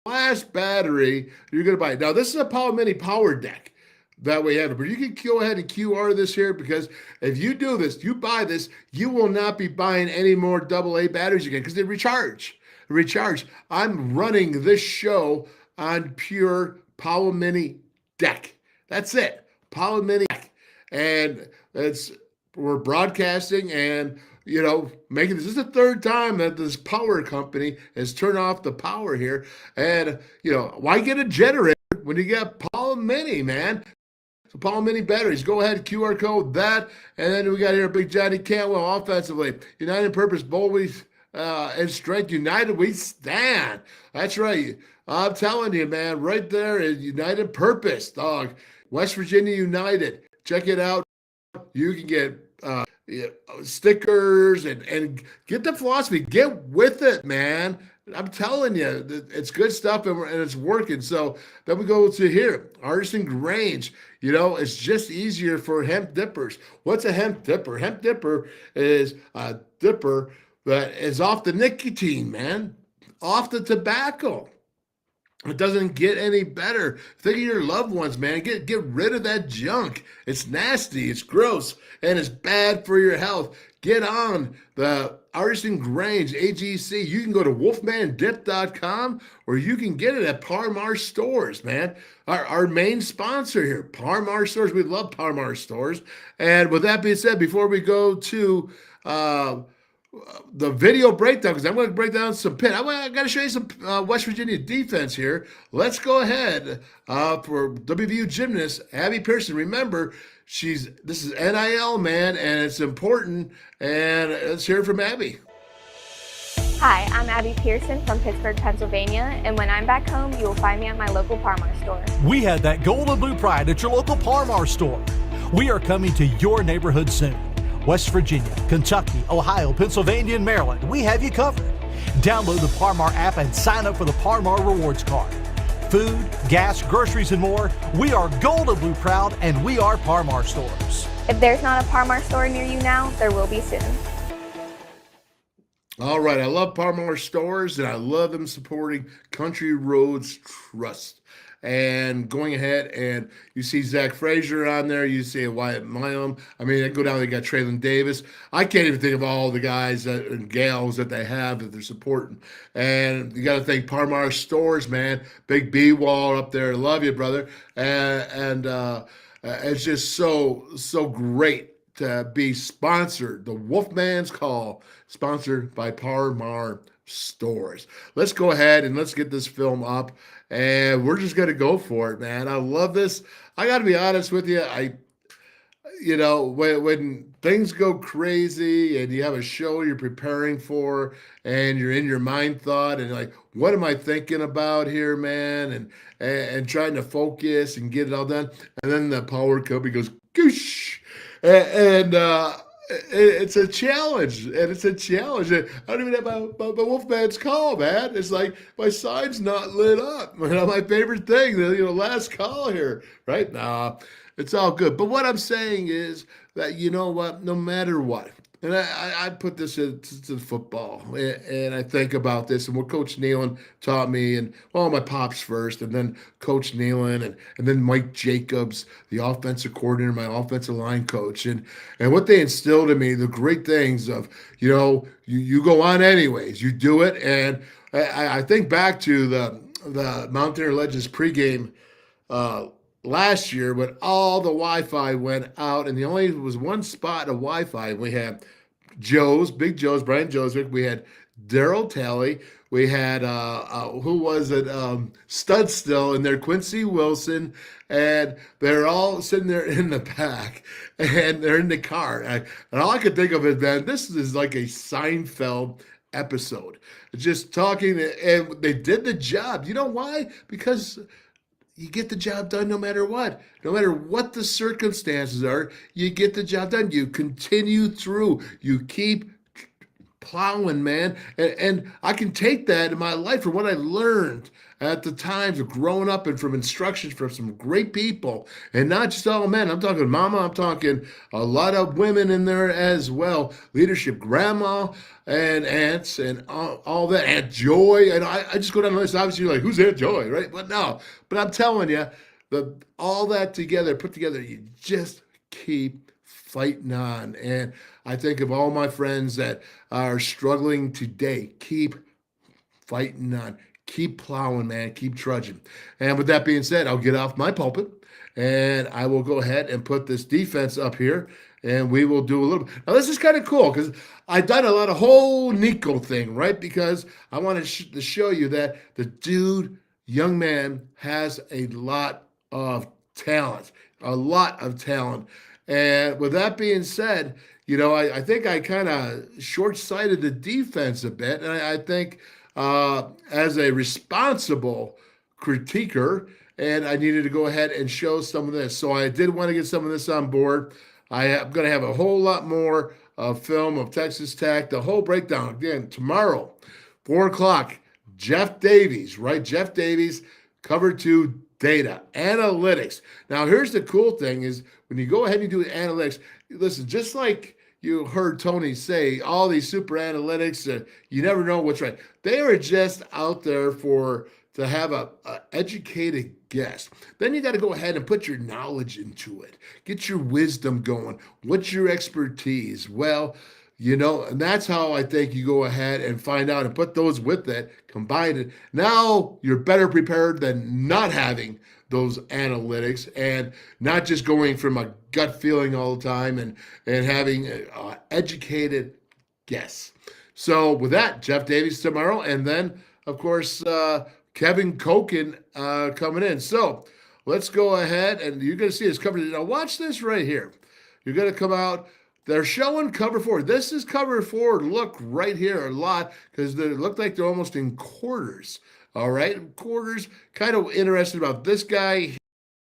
last battery you're going to buy. Now, this is a Paul and Minnie power deck that we have it, but you can go ahead and QR this here because if you do this, you buy this, you will not be buying any more AA batteries again because they recharge. I'm running this show on pure Power Mini deck. That's it. Power Mini deck. And we're broadcasting and making this is the third time that this power company has turned off the power here. And why get a generator when you got Power Mini, man? So Paul Mini batteries, go ahead, QR code that. And then we got here Big Johnny Cantwell offensively. United in purpose, boldly and strength. United we stand. That's right. I'm telling you, man, right there is United purpose, dog. West Virginia United. Check it out. You can get stickers and get the philosophy. Get with it, man. I'm telling you, it's good stuff and it's working. So then we go to here, Artisan Grange. It's just easier for hemp dippers. What's a hemp dipper? Hemp dipper is a dipper that is off the nicotine, man, off the tobacco. It doesn't get any better. Think of your loved ones, man. Get rid of that junk. It's nasty, it's gross, and it's bad for your health. Get on the Artisan Grange AGC. You can go to wolfmandip.com or you can get it at Parmar Stores, man. Our main sponsor here, Parmar Stores. We love Parmar Stores. And with that being said, before we go to the video breakdown, because I'm going to break down some Pitt. I got to show you some West Virginia defense here. Let's go ahead for WVU gymnast Abby Pearson. Remember, this is NIL, man, and it's important. And let's hear it from Abby. Hi, I'm Abby Pearson from Pittsburgh, Pennsylvania, and when I'm back home, you will find me at my local Parmar store. We had that gold and blue pride at your local Parmar store. We are coming to your neighborhood soon. West Virginia, Kentucky, Ohio, Pennsylvania, and Maryland, we have you covered. Download the Parmar app and sign up for the Parmar Rewards Card. Food, gas, groceries, and more, we are gold and blue proud, and we are Parmar Stores. If there's not a Parmar store near you now, there will be soon. All right, I love Parmar Stores, and I love them supporting Country Roads Trust. And going ahead, and you see Zach Frazier on there. You see Wyatt Milam. I mean, they go down. They got Traylon Davis. I can't even think of all the guys and gals that they have that they're supporting. And you got to thank Parmar Stores, man. Big B Wall up there. Love you, brother. And it's just so great to be sponsored. The WolfMan's Call, sponsored by Parmar Stores. Let's go ahead and let's get this film up. And we're just going to go for it, man. I love this. I got to be honest with you. When things go crazy and you have a show you're preparing for and you're in your mind thought and like, what am I thinking about here, man? And trying to focus and get it all done. And then the power company goes, goosh. It's a challenge, and it's a challenge. I don't even have my WolfMan's Call, man. It's like my sign's not lit up. My favorite thing, last call here, right? Nah, it's all good. But what I'm saying is that, you know what, no matter what, and I put this into football, and I think about this, and what Coach Nealon taught me, and my pops first, and then Coach Nealon, and then Mike Jacobs, the offensive coordinator, my offensive line coach, and what they instilled in me, the great things of, you go on anyways, you do it, and I think back to the Mountaineer Legends pregame last year when all the Wi-Fi went out and the only was one spot of Wi-Fi. We had Big Joe's, Brian Joswick. We had Daryl Talley. We had who was it? Stud Still in there, Quincy Wilson, and they're all sitting there in the back, and they're in the car. And all I could think of is, man, this is like a Seinfeld episode. Just talking, and they did the job. You know why? Because you get the job done no matter what. No matter what the circumstances are, you get the job done. You continue through. You keep plowing, man. And I can take that in my life from what I learned at the times of growing up and from instructions from some great people. And not just all men. I'm talking mama. I'm talking a lot of women in there as well. Leadership, grandma and aunts and all that. Aunt Joy. And I just go down the list. Obviously, you're like, who's Aunt Joy, right? But no. But I'm telling you, all that together, put together, you just keep fighting on. And I think of all my friends that are struggling today, keep fighting on, keep plowing, man, keep trudging. And with that being said, I'll get off my pulpit and I will go ahead and put this defense up here and we will do a little. Now, this is kind of cool because I've done a lot of whole Nico thing, right? Because I wanted to show you that the young man, has a lot of talent, And with that being said, I think I kind of short-sighted the defense a bit. And I think as a responsible critiquer, and I needed to go ahead and show some of this. So I did want to get some of this on board. I'm going to have a whole lot more film of Texas Tech, the whole breakdown. Again, tomorrow, 4 o'clock, Jeff Davies, right? Jeff Davies, cover 2 data, analytics. Now, here's the cool thing is when you go ahead and do analytics, listen, just like you heard Tony say, all these super analytics, you never know what's right. They are just out there to have a educated guess. Then you got to go ahead and put your knowledge into it. Get your wisdom going. What's your expertise? Well, and that's how I think you go ahead and find out and put those with it, combine it. Now you're better prepared than not having those analytics and not just going from a gut feeling all the time and having an educated guess. So with that, Jeff Davies tomorrow, and then, of course, Kevin Koken coming in. So let's go ahead, and you're going to see this cover. Now watch this right here. You're going to come out. They're showing cover 4. This is cover 4. Look right here a lot because they look like they're almost in quarters. All right, quarters. Kind of interested about this guy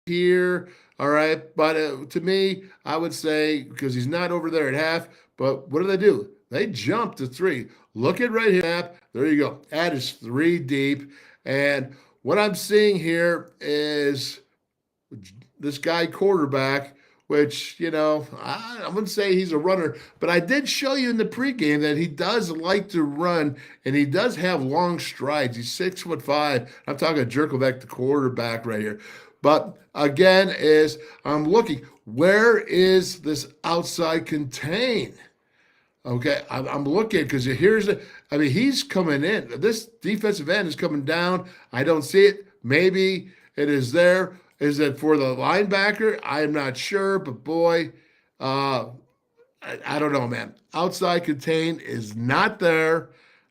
here. All right, but to me, I would say because he's not over there at half. But what do? They jump to 3. Look at right here. There you go. That is 3 deep. And what I'm seeing here is this guy quarterback, which, I wouldn't say he's a runner, but I did show you in the pregame that he does like to run and he does have long strides. He's 6'5". I'm talking Jerkovac, the quarterback right here. But again, I'm looking, where is this outside contain? Okay, I'm looking because he's coming in. This defensive end is coming down. I don't see it. Maybe it is there. Is it for the linebacker? I'm not sure, but boy, I don't know, man. Outside contain is not there.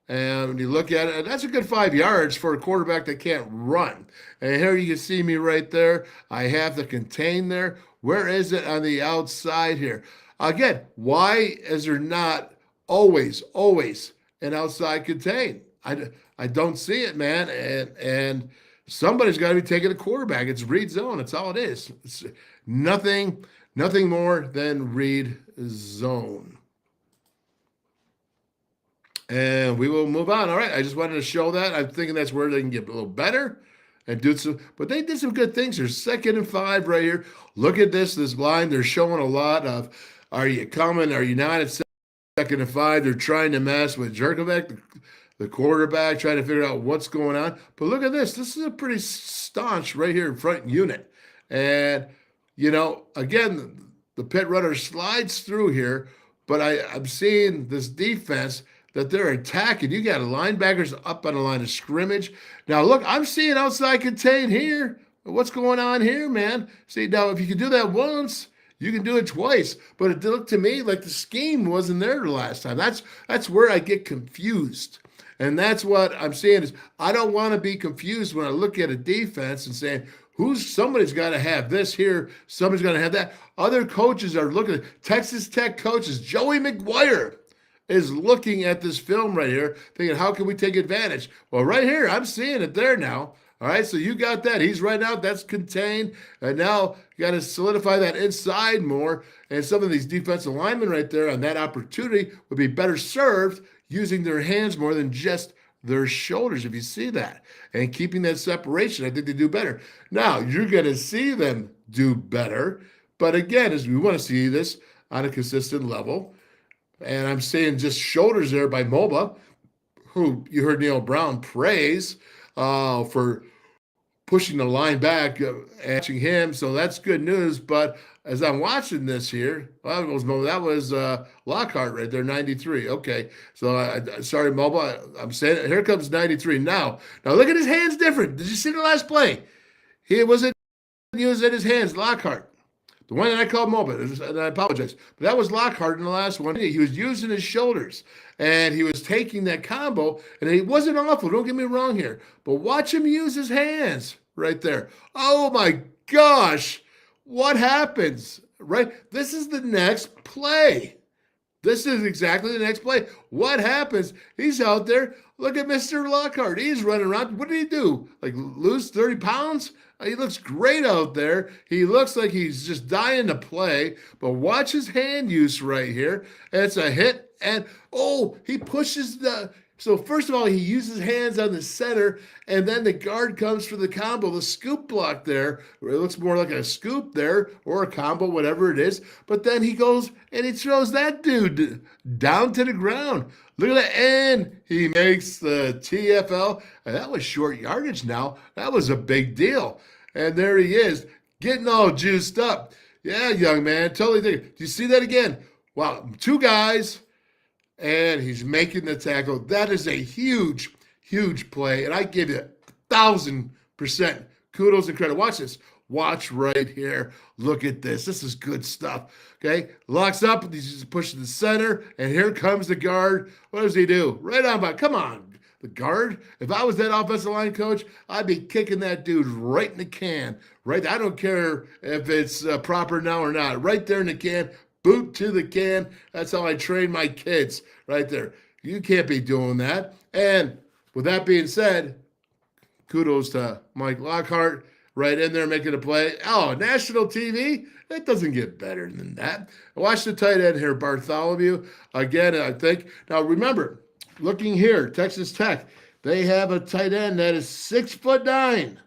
And when you look at it, that's a good 5 yards for a quarterback that can't run. And here you can see me right there. I have the contain there. Where is it on the outside here? Again, why is there not always an outside contain? I don't see it, man. And somebody's got to be taking a quarterback. It's read zone. That's all it is. It's nothing more than read zone. And we will move on. All right. I just wanted to show that. I'm thinking that's where they can get a little better and do some. But they did some good things. There's 2nd and 5 right here. Look at this line. They're showing a lot of, are you coming? Are you not? It's 2nd and 5. They're trying to mess with Jerkovac, the quarterback, trying to figure out what's going on. But look at this. This is a pretty staunch right here in front unit. And, again, the pit runner slides through here, but I'm seeing this defense that they're attacking. You got linebackers up on the line of scrimmage. Now, look, I'm seeing outside contain here. What's going on here, man? See, now if you can do that once, you can do it twice. But it looked to me like the scheme wasn't there the last time. That's where I get confused. And that's what I'm saying is I don't want to be confused when I look at a defense and saying, somebody's got to have this here, somebody's going to have that. Other coaches are looking at Texas Tech coaches. Joey McGuire is looking at this film right here, thinking, how can we take advantage? Well, right here, I'm seeing it there now. All right, so you got that. He's right out. That's contained. And now you got to solidify that inside more. And some of these defensive linemen right there on that opportunity would be better served using their hands more than just their shoulders, if you see that. And keeping that separation, I think they do better. Now, you're going to see them do better. But again, as we want to see this on a consistent level. And I'm saying just shoulders there by Moba, who you heard Neil Brown praise for pushing the line back, catching him. So that's good news. But as I'm watching this here, well, that was Lockhart right there, 93. Okay. So sorry, Moba. I'm saying it. Here comes 93 now. Now look at his hands different. Did you see the last play? He wasn't using his hands, Lockhart. The one that I called Moba, and I apologize, but that was Lockhart in the last one. He was using his shoulders, and he was taking that combo, and he wasn't awful. Don't get me wrong here, but watch him use his hands right there. Oh, my gosh. What happens, right? This is the next play. This is exactly the next play. What happens? He's out there. Look at Mr. Lockhart. He's running around. What did he do? Like lose 30 pounds? He looks great out there. He looks like he's just dying to play. But watch his hand use right here. It's a hit. And, he pushes the... So first of all, he uses hands on the center, and then the guard comes for the combo, the scoop block there. It looks more like a scoop there or a combo, whatever it is. But then he goes and he throws that dude down to the ground. Look at that, and he makes the TFL. And that was short yardage now. That was a big deal. And there he is, getting all juiced up. Yeah, young man, totally think. Do you see that again? Wow, two guys. And he's making the tackle. That is a huge, huge play. And I give you 1,000% kudos and credit. Watch this. Watch right here. Look at this. This is good stuff. Okay. Locks up. He's just pushing the center. And here comes the guard. What does he do? Right on by. Come on. The guard. If I was that offensive line coach, I'd be kicking that dude right in the can. Right. I don't care if it's proper now or not. Right there in the can. Boot to the can. That's how I train my kids right there. You can't be doing that. And with that being said, kudos to Mike Lockhart right in there making a play. Oh, national TV? That doesn't get better than that. Watch the tight end here, Bartholomew. Again, I think. Now, remember, looking here, Texas Tech, they have a tight end that is 6'9",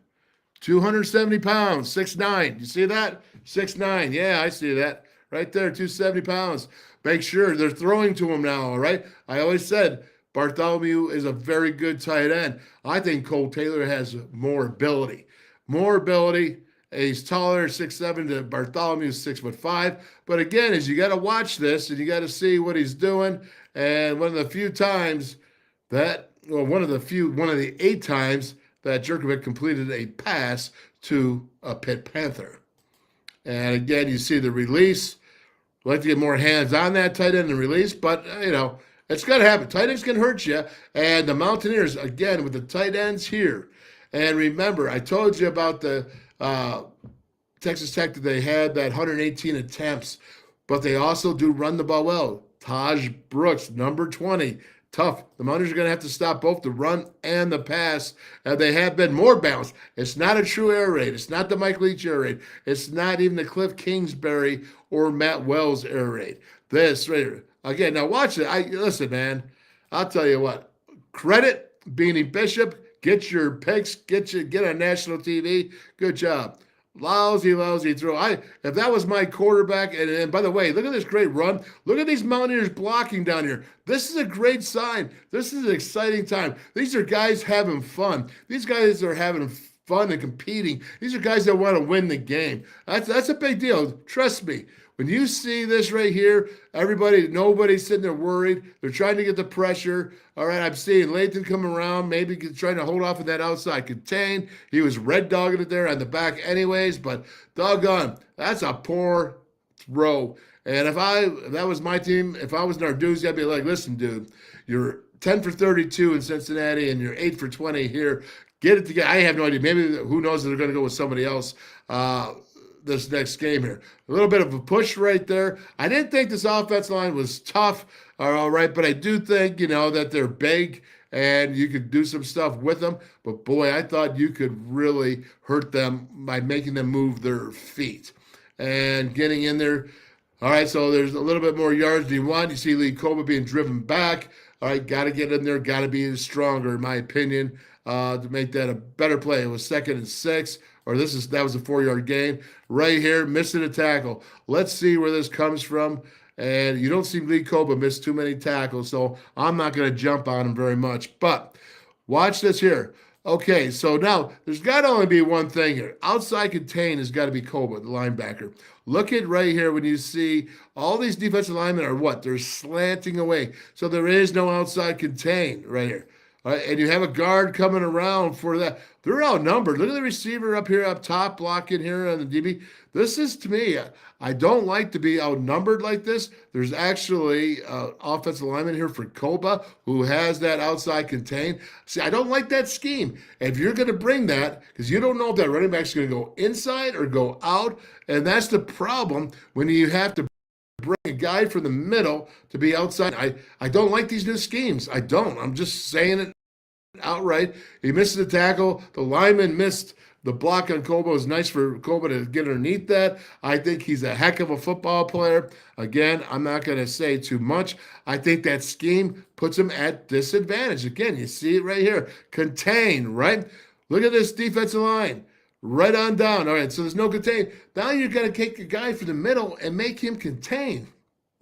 270 pounds, 6'9". You see that? 6'9". Yeah, I see that. Right there, 270 pounds. Make sure they're throwing to him now, all right? I always said Bartholomew is a very good tight end. I think Cole Taylor has more ability. More ability. He's taller, 6'7", to Bartholomew, 6'5". But again, you got to watch this, and you got to see what he's doing. And one of the 8 times that Jerkovic completed a pass to a Pitt Panther. And again, you see the release. I'd like to get more hands on that tight end and release, but, it's going to happen. Tight ends can hurt you. And the Mountaineers, again, with the tight ends here. And remember, I told you about the Texas Tech that they had that 118 attempts, but they also do run the ball well. Taj Brooks, number 20. Tough. The Mountaineers are going to have to stop both the run and the pass. They have been more balanced. It's not a true air raid. It's not the Mike Leach air raid. It's not even the Cliff Kingsbury or Matt Wells air raid. This right here. Again, now watch it. Listen, man. I'll tell you what. Credit Beanie Bishop. Get your picks. Get on national TV. Good job. Lousy throw. If that was my quarterback, and by the way, look at this great run. Look at these Mountaineers blocking down here. This is a great sign. This is an exciting time. These are guys having fun. These guys are having fun and competing. These are guys that want to win the game. That's a big deal. Trust me. When you see this right here, nobody's sitting there worried. They're trying to get the pressure. All right, I'm seeing Lathan come around, maybe trying to hold off of that outside contain. He was red dogging it there on the back anyways, but doggone, that's a poor throw. And if that was my team, if I was Narduzzi, I'd be like, listen, dude, you're 10 for 32 in Cincinnati and you're 8 for 20 here. Get it together. I have no idea. Maybe who knows if they're going to go with somebody else this next game here. A little bit of a push right there. I didn't think this offensive line was tough, all right, but I do think, that they're big and you could do some stuff with them. But, boy, I thought you could really hurt them by making them move their feet and getting in there. All right, so there's a little bit more yards than you want. You see Lee Coba being driven back. All right, got to get in there, got to be stronger, in my opinion, to make that a better play. It was 2nd and 6, or that was a 4-yard gain. Right here, missing a tackle. Let's see where this comes from. And you don't see Lee Coba miss too many tackles, so I'm not going to jump on him very much. But watch this here. Okay, so now there's got to only be one thing here. Outside contain has got to be Coba, the linebacker. Look at right here when you see all these defensive linemen are what? They're slanting away. So there is no outside contain right here. All right, and you have a guard coming around for that. They're outnumbered. Look at the receiver up here up top blocking here on the DB. This is, to me, I don't like to be outnumbered like this. There's actually offensive lineman here for Coba who has that outside contain. See, I don't like that scheme. If you're going to bring that, because you don't know if that running back's going to go inside or go out, and that's the problem when you have to bring a guy from the middle to be outside. I don't like these new schemes. I don't. I'm just saying it outright. He missed the tackle. The lineman missed the block on Coba. It was nice for Coba to get underneath that. I think he's a heck of a football player. Again, I'm not going to say too much. I think that scheme puts him at disadvantage. Again, you see it right here. Contain, right? Look at this defensive line. Right on down. All right, so there's no contain. Now you're going to take a guy from the middle and make him contain.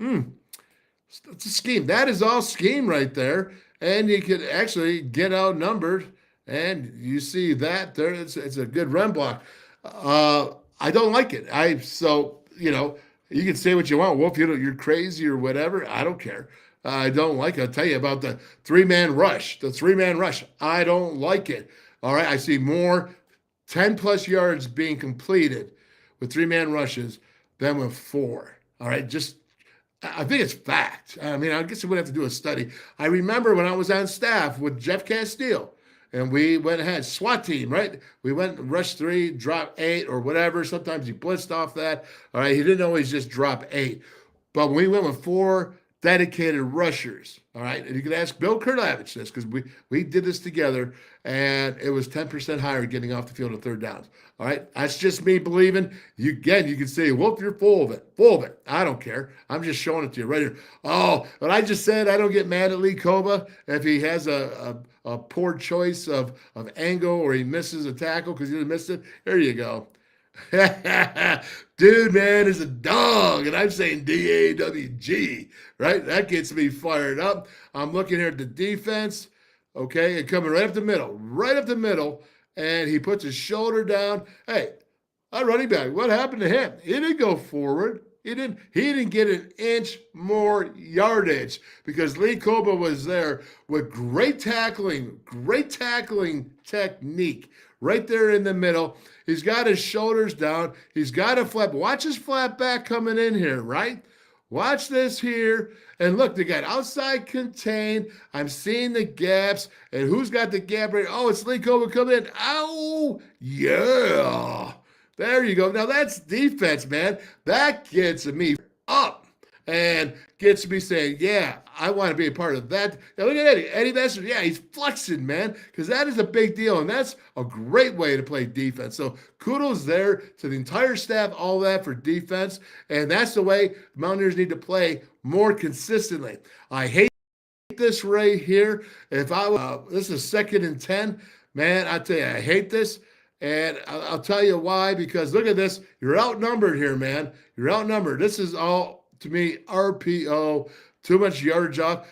It's a scheme. That is all scheme right there. And you could actually get outnumbered. And you see that there. It's a good run block. I don't like it. You can say what you want. Wolf, you're crazy or whatever. I don't care. I don't like it. I'll tell you about the three-man rush. The three-man rush. I don't like it. All right, I see more 10-plus yards being completed with three-man rushes than with 4. All right, I think it's fact. I mean, I guess we would have to do a study. I remember when I was on staff with Jeff Castile, and we went ahead, SWAT team, right? We went rush 3, drop 8, or whatever. Sometimes he blitzed off that. All right, he didn't always just drop 8. But when we went with 4 dedicated rushers, all right, and you can ask Bill Kurlavich this because we did this together, and it was 10% higher getting off the field on 3rd downs. All right, that's just me believing. You can say, Wolf, you're full of it. I don't care. I'm just showing it to you right here. Oh, but I just said I don't get mad at Lee Coba if he has a poor choice of angle or he misses a tackle because he didn't miss it. There you go. Dude, man, is a dog, and I'm saying D-A-W-G, right? That gets me fired up. I'm looking here at the defense, okay, and coming right up the middle, and he puts his shoulder down. Hey, our running back, what happened to him? He didn't go forward. He didn't get an inch more yardage because Lee Coba was there with great tackling technique right there in the middle. He's got his shoulders down. He's got a flap. Watch his flat back coming in here, right? Watch this here. And look, they got outside contain. I'm seeing the gaps. And who's got the gap right? Oh, it's Lee Coba coming in. Ow! Yeah! There you go. Now that's defense, man. That gets me up and gets me saying, yeah, I want to be a part of that. Now look at Eddie. Eddie Messer, yeah, he's flexing, man, because that is a big deal, and that's a great way to play defense. So kudos there to the entire staff, all that for defense, and that's the way Mountaineers need to play more consistently. I hate this right here. If I this is 2nd and 10, man, I tell you, I hate this. And I'll tell you why, because look at this. You're outnumbered here, man. You're outnumbered. This is all, to me, RPO, too much yardage off.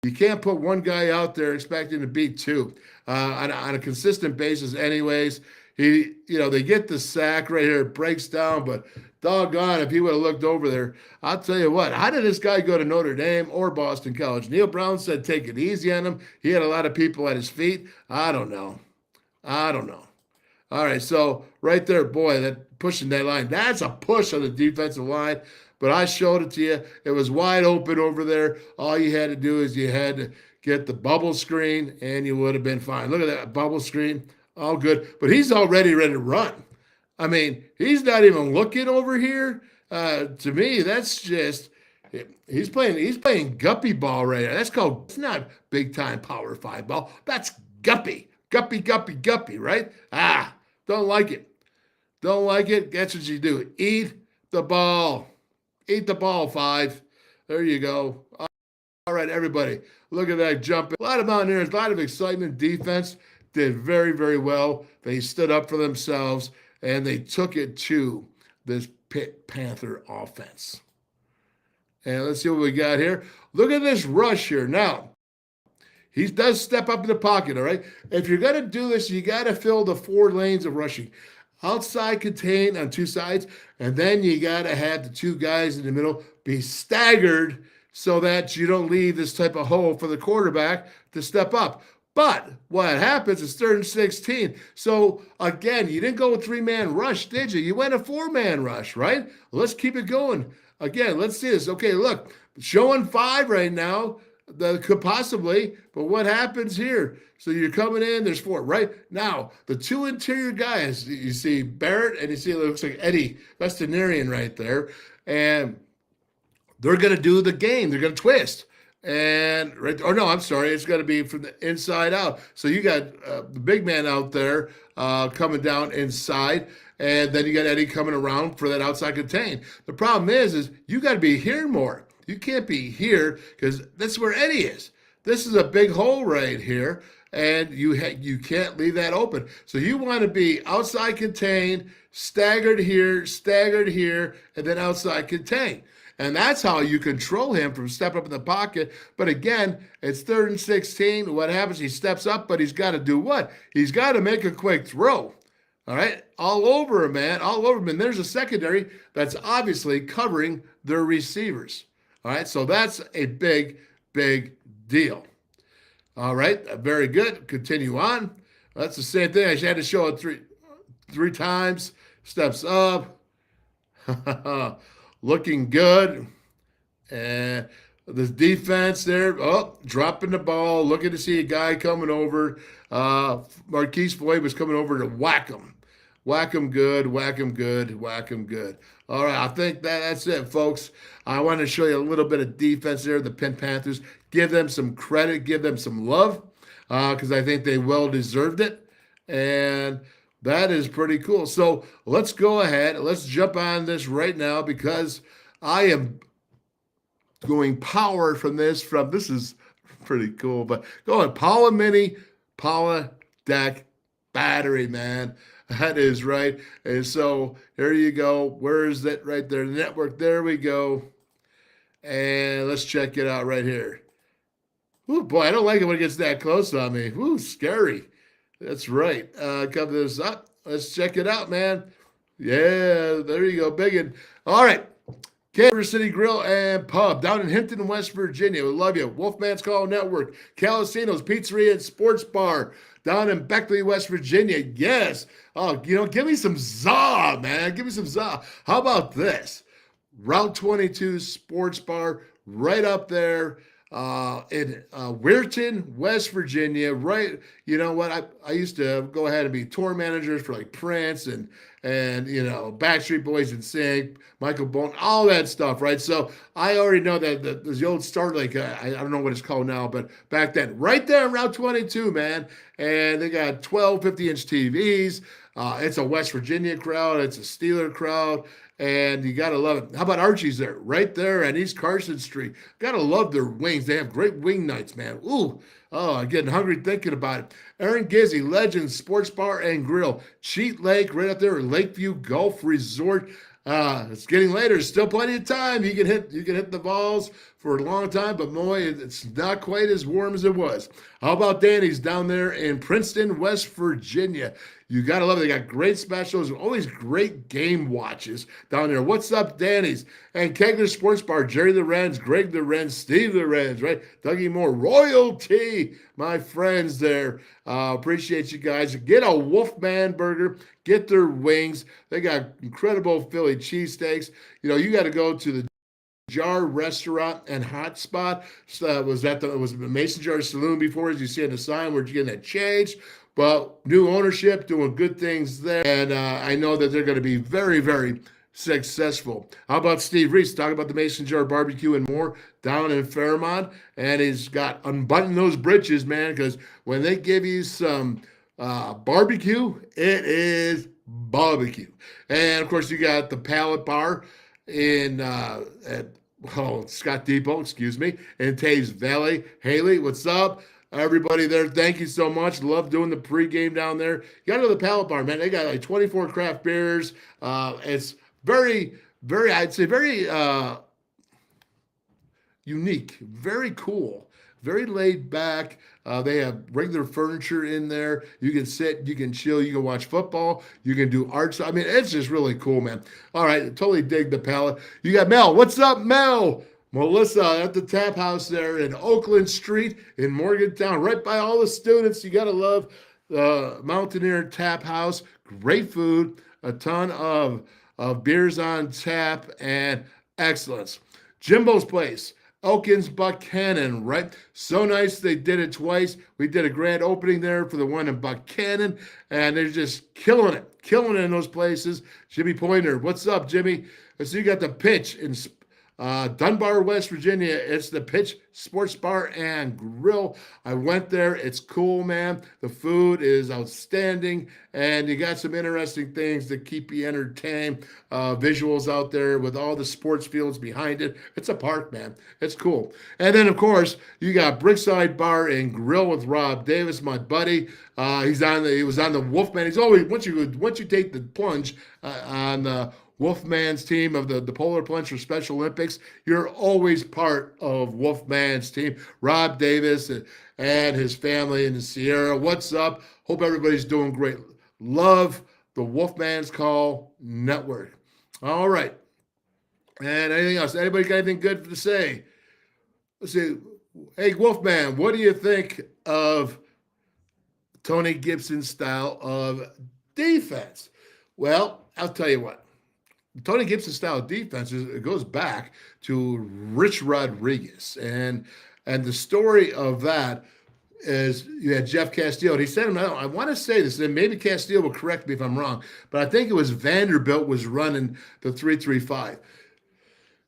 You can't put one guy out there expecting to beat 2 on a consistent basis anyways. They get the sack right here. It breaks down, but doggone, if he would have looked over there, I'll tell you what, how did this guy go to Notre Dame or Boston College? Neil Brown said take it easy on him. He had a lot of people at his feet. I don't know. All right, so right there, boy, that pushing that line, that's a push on the defensive line. But I showed it to you. It was wide open over there. All you had to do is you had to get the bubble screen, and you would have been fine. Look at that bubble screen. All good. But he's already ready to run. I mean, he's not even looking over here. To me, that's just he's playing guppy ball right now. That's called, it's not big time Power 5 ball. That's guppy, right? Don't like it. That's what you do. Eat the ball. Eat the ball, 5. There you go. All right, everybody. Look at that jump. A lot of Mountaineers, a lot of excitement. Defense did very, very well. They stood up for themselves, and they took it to this Pitt Panther offense. And let's see what we got here. Look at this rush here. Now, he does step up in the pocket, all right? If you're going to do this, you got to fill the 4 lanes of rushing. Outside contain on 2 sides, and then you got to have the 2 guys in the middle be staggered so that you don't leave this type of hole for the quarterback to step up. But what happens is 3rd and 16. So, again, you didn't go with 3-man rush, did you? You went a 4-man rush, right? Let's keep it going. Again, let's see this. Okay, look, showing 5 right now. That could possibly, but what happens here? So you're coming in, there's 4, right? Now, the 2 interior guys, you see Barrett and you see it looks like Eddie Vestinarian right there, and they're going to do the game. They're going to twist. And it's going to be from the inside out. So you got the big man out there coming down inside, and then you got Eddie coming around for that outside contain. The problem is you got to be here more. You can't be here because that's where Eddie is. This is a big hole right here, and you can't leave that open. So you want to be outside contained, staggered here, and then outside contained. And that's how you control him from stepping up in the pocket. But again, it's 3rd and 16. What happens? He steps up, but he's got to do what? He's got to make a quick throw. All right? All over him, man. All over him. And there's a secondary that's obviously covering their receivers. All right? So that's a big, big deal. All right? Very good. Continue on. That's the same thing. I had to show it three times. Steps up. Looking good. And this defense there, dropping the ball, looking to see a guy coming over. Marquise Floyd was coming over to whack him. Whack him good, whack him good, whack him good. All right, I think that's it, folks. I want to show you a little bit of defense there, the Pitt Panthers. Give them some credit, give them some love, because I think they well deserved it. And that is pretty cool. So let's go ahead. Let's jump on this right now because I am going power from this. This is pretty cool. But go on, Paula Mini, Paula Deck battery, man. That is right. And so here you go. Where is that right there? The network. There we go. And let's check it out right here. Ooh, boy, I don't like it when it gets that close on me. Ooh, scary. That's right. Cover this up. Let's check it out, man. Yeah, there you go. Biggin. All right. Kansas City Grill and Pub down in Hinton, West Virginia. We love you. WolfMan's Call Network. Calacino's Pizzeria and Sports Bar down in Beckley, West Virginia. Yes. Oh, give me some za, man. Give me some za. How about this? Route 22 Sports Bar right up there. In Weirton, West Virginia, right? You know what? I used to go ahead and be tour managers for like Prince and Backstreet Boys and Sync, Michael Bone, all that stuff, right? So I already know that the old Starlink, I don't know what it's called now, but back then, right there on Route 22, man. And they got 12 50-inch TVs. It's a West Virginia crowd. It's a Steeler crowd. And you got to love it. How about Archies there? Right there on East Carson Street. Got to love their wings. They have great wing nights, man. Ooh. Oh, I'm getting hungry thinking about it. Aaron Gizzy, Legends, Sports Bar and Grill. Cheat Lake, right up there. Lakeview Golf Resort. It's getting later. Still plenty of time. You can hit the balls for a long time, but boy, it's not quite as warm as it was. How about Danny's down there in Princeton, West Virginia? You got to love it. They got great specials, always great game watches down there. What's up, Danny's? And Kegler Sports Bar, Jerry the Wrens, Greg the Wrens, Steve the Wrens, right? Dougie Moore, royalty, my friends there. Appreciate you guys. Get a Wolfman burger. Get their wings. They got incredible Philly cheesesteaks. You know, you got to go to the Jar Restaurant and Hot Spot. It was the Mason Jar Saloon before, as you see on the sign, where you're getting that changed. But new ownership, doing good things there. And I know that they're going to be very, very successful. How about Steve Reese? Talking about the Mason Jar Barbecue and more down in Fairmont. And he's got unbutton those britches, man, because when they give you some barbecue, it is barbecue. And, of course, you got the Pallet Bar in Scott Depot, in Taves Valley. Haley, what's up? Everybody there, thank you so much. Love doing the pregame down there. You got to go to the Pallet Bar, man. They got like 24 craft beers. It's very, very, I'd say very unique, very cool, very laid back. They have regular furniture in there. You can sit, you can chill, you can watch football, you can do arts. I mean, it's just really cool, man. All right, totally dig the Pallet. You got Mel. What's up, Mel? Melissa at the Tap House there in Oakland Street in Morgantown, right by all the students. You got to love the Mountaineer Tap House. Great food, a ton of beers on tap, and excellence. Jimbo's Place, Elkins, Buckhannon, right? So nice they did it twice. We did a grand opening there for the one in Buckhannon, and they're just killing it in those places. Jimmy Pointer, what's up, Jimmy? So you got the Pitch in Dunbar, West Virginia. It's the Pitch Sports Bar and Grill. I went there. It's cool, man. The food is outstanding, and you got some interesting things to keep you entertained. Visuals out there with all the sports fields behind it. It's a park, man. It's cool. And then, of course, you got Brickside Bar and Grill with Rob Davis, my buddy. He was on the Wolfman. He's always once you take the plunge on the WolfMan's team of the Polar Plunge for Special Olympics, you're always part of WolfMan's team. Rob Davis and his family in the Sierra. What's up? Hope everybody's doing great. Love the WolfMan's Call Network. All right. And anything else? Anybody got anything good to say? Let's see. Hey, Wolfman, what do you think of Tony Gibson's style of defense? Well, I'll tell you what. Tony Gibson's style of defense it goes back to Rich Rodriguez, and the story of that is you had Jeff Castile. And he said, I want to say this, and maybe Castile will correct me if I'm wrong, but I think it was Vanderbilt was running the 3-3-5.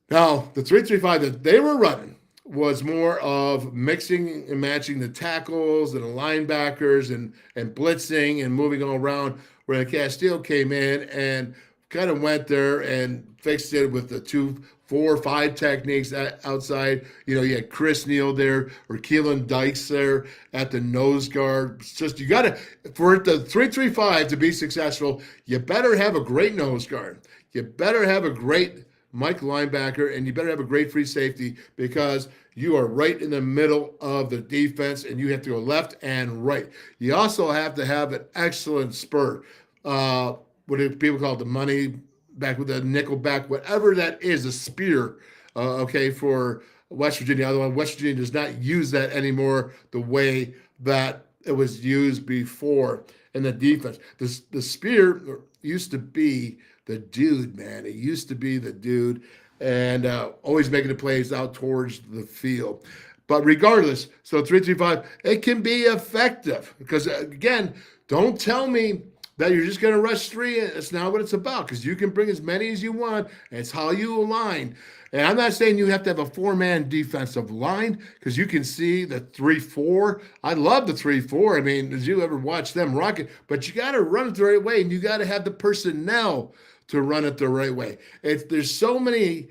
Now, the 3-3-5 that they were running was more of mixing and matching the tackles and the linebackers and blitzing and moving all around, where Castile came in and kind of went there and fixed it with the 2-4-5 techniques outside. You know, you had Chris Neal there or Keelan Dykes there at the nose guard. It's just, you got to, for the 3-3-5 to be successful, you better have a great nose guard. You better have a great Mike linebacker, and you better have a great free safety, because you are right in the middle of the defense and you have to go left and right. You also have to have an excellent spur. What do people call it? The money back with the nickel back, whatever that is, a spear, for West Virginia. Otherwise, West Virginia does not use that anymore the way that it was used before in the defense. The spear used to be the dude, man. It used to be the dude, and always making the plays out towards the field. But regardless, so 3-3-5, it can be effective, because, again, don't tell me that you're just going to rush three. That's not what it's about, because you can bring as many as you want, and it's how you align. And I'm not saying you have to have a four-man defensive line, because you can see the 3-4. I love the 3-4. I mean, did you ever watch them rock it? But you got to run it the right way, and you got to have the personnel to run it the right way. There's so many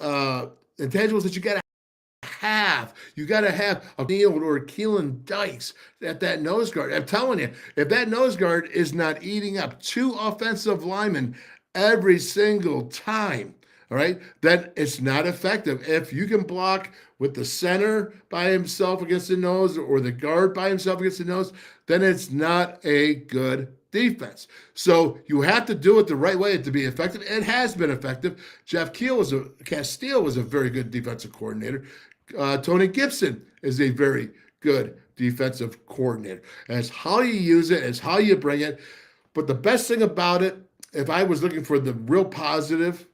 intangibles that you got to have. You got to have a Neal or a Keelan Dykes at that nose guard. I'm telling you, if that nose guard is not eating up two offensive linemen every single time, all right, then it's not effective. If you can block with the center by himself against the nose or the guard by himself against the nose, then it's not a good defense. So you have to do it the right way to be effective. It has been effective. Castillo was a very good defensive coordinator. Tony Gibson is a very good defensive coordinator. And it's how you use it, it's how you bring it. But the best thing about it, if I was looking for the real positive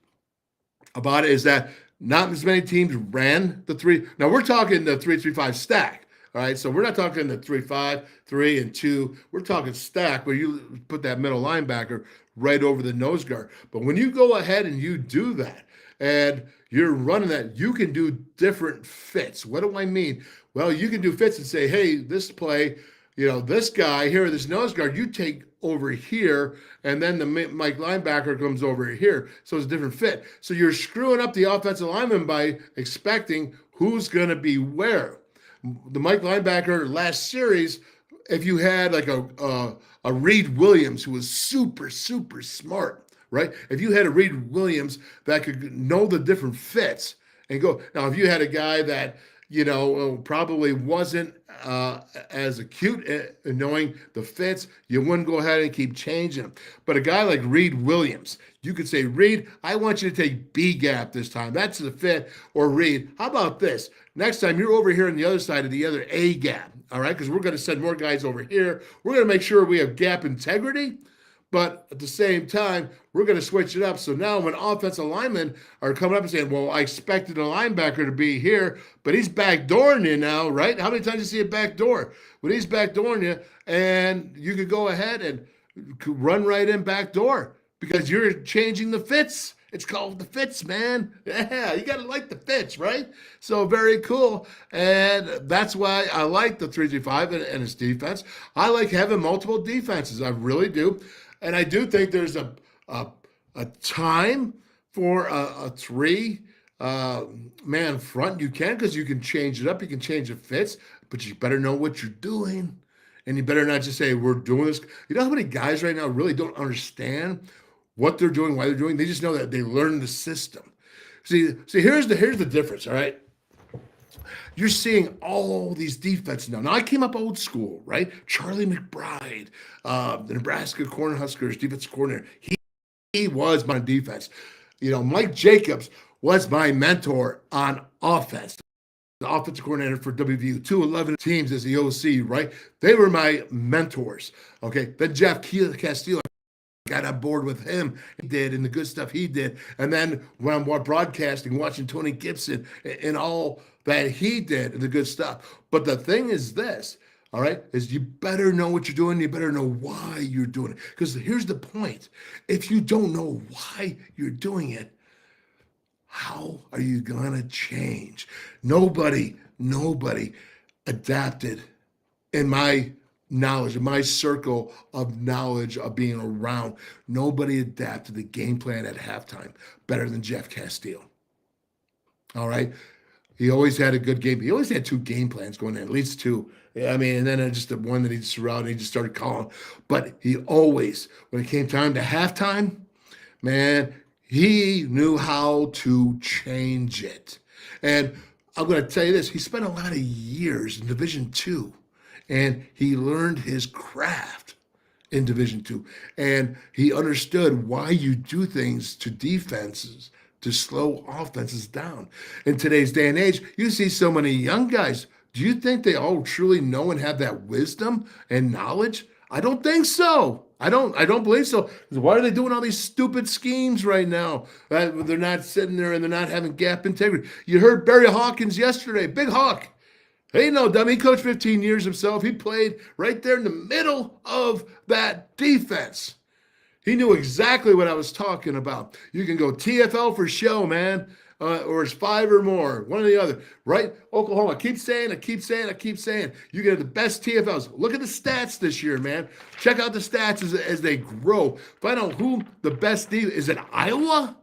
about it, is that not as many teams ran the three. Now we're talking the 3-3-5 stack. All right, so we're not talking the 3-5, 3 and 2. We're talking stack where you put that middle linebacker right over the nose guard. But when you go ahead and you do that and you're running that, you can do different fits. What do I mean? Well, you can do fits and say, hey, this play, this guy here, this nose guard, you take over here, and then the Mike linebacker comes over here. So it's a different fit. So you're screwing up the offensive lineman by expecting who's going to be where. The Mike linebacker last series, if you had like a Reed Williams who was super, super smart, right? If you had a Reed Williams that could know the different fits and go. Now, if you had a guy that, probably wasn't as acute at knowing the fits, you wouldn't go ahead and keep changing them. But a guy like Reed Williams, you could say, Reed, I want you to take B gap this time. That's the fit. Or Reed, how about this? Next time you're over here on the other side of the other A gap, all right? Because we're going to send more guys over here. We're going to make sure we have gap integrity. But at the same time, we're going to switch it up. So now when offensive linemen are coming up and saying, well, I expected a linebacker to be here, but he's backdooring you now, right? How many times do you see a backdoor? When he's backdooring you, and you could go ahead and run right in backdoor because you're changing the fits. It's called the fits, man. Yeah, you got to like the fits, right? So very cool. And that's why I like the 3-3-5 and its defense. I like having multiple defenses. I really do. And I do think there's a time for a three-man front. You can, because you can change it up. You can change the fits, but you better know what you're doing. And you better not just say, we're doing this. You know how many guys right now really don't understand what they're doing, why they're doing? They just know that they learn the system. See, here's the difference, all right? You're seeing all these defenses now. Now, I came up old school, right? Charlie McBride, the Nebraska Cornhuskers defensive coordinator. He was my defense. Mike Jacobs was my mentor on offense. The offensive coordinator for WVU, 211 teams as the OC, right? They were my mentors, okay? Then Jeff Castillo, got on board with him, he did, and the good stuff he did. And then when I'm broadcasting, watching Tony Gibson and all that he did, and the good stuff. But the thing is this, all right, is you better know what you're doing. You better know why you're doing it. Because here's the point. If you don't know why you're doing it, how are you going to change? Nobody adapted in my knowledge, in my circle of knowledge of being around. Nobody adapted the game plan at halftime better than Jeff Castillo. All right. He always had a good game. He always had two game plans going in, at least two. I mean, and then just the one that he just threw out and he just started calling. But he always, when it came time to halftime, man, he knew how to change it. And I'm going to tell you this, he spent a lot of years in Division II, and he learned his craft in Division II. And he understood why you do things to defenses to slow offenses down. In today's day and age, you see so many young guys. Do you think they all truly know and have that wisdom and knowledge? I don't think so. I don't believe so. Why are they doing all these stupid schemes right now? They're not sitting there and they're not having gap integrity. You heard Barry Hawkins yesterday, Big Hawk. Hey, no dummy, he coached 15 years himself. He played right there in the middle of that defense. He knew exactly what I was talking about. You can go TFL for show, man, or it's 5 or more, one or the other, right? Oklahoma, I keep saying. You get the best TFLs. Look at the stats this year, man. Check out the stats as they grow. Find out who the best is it Iowa?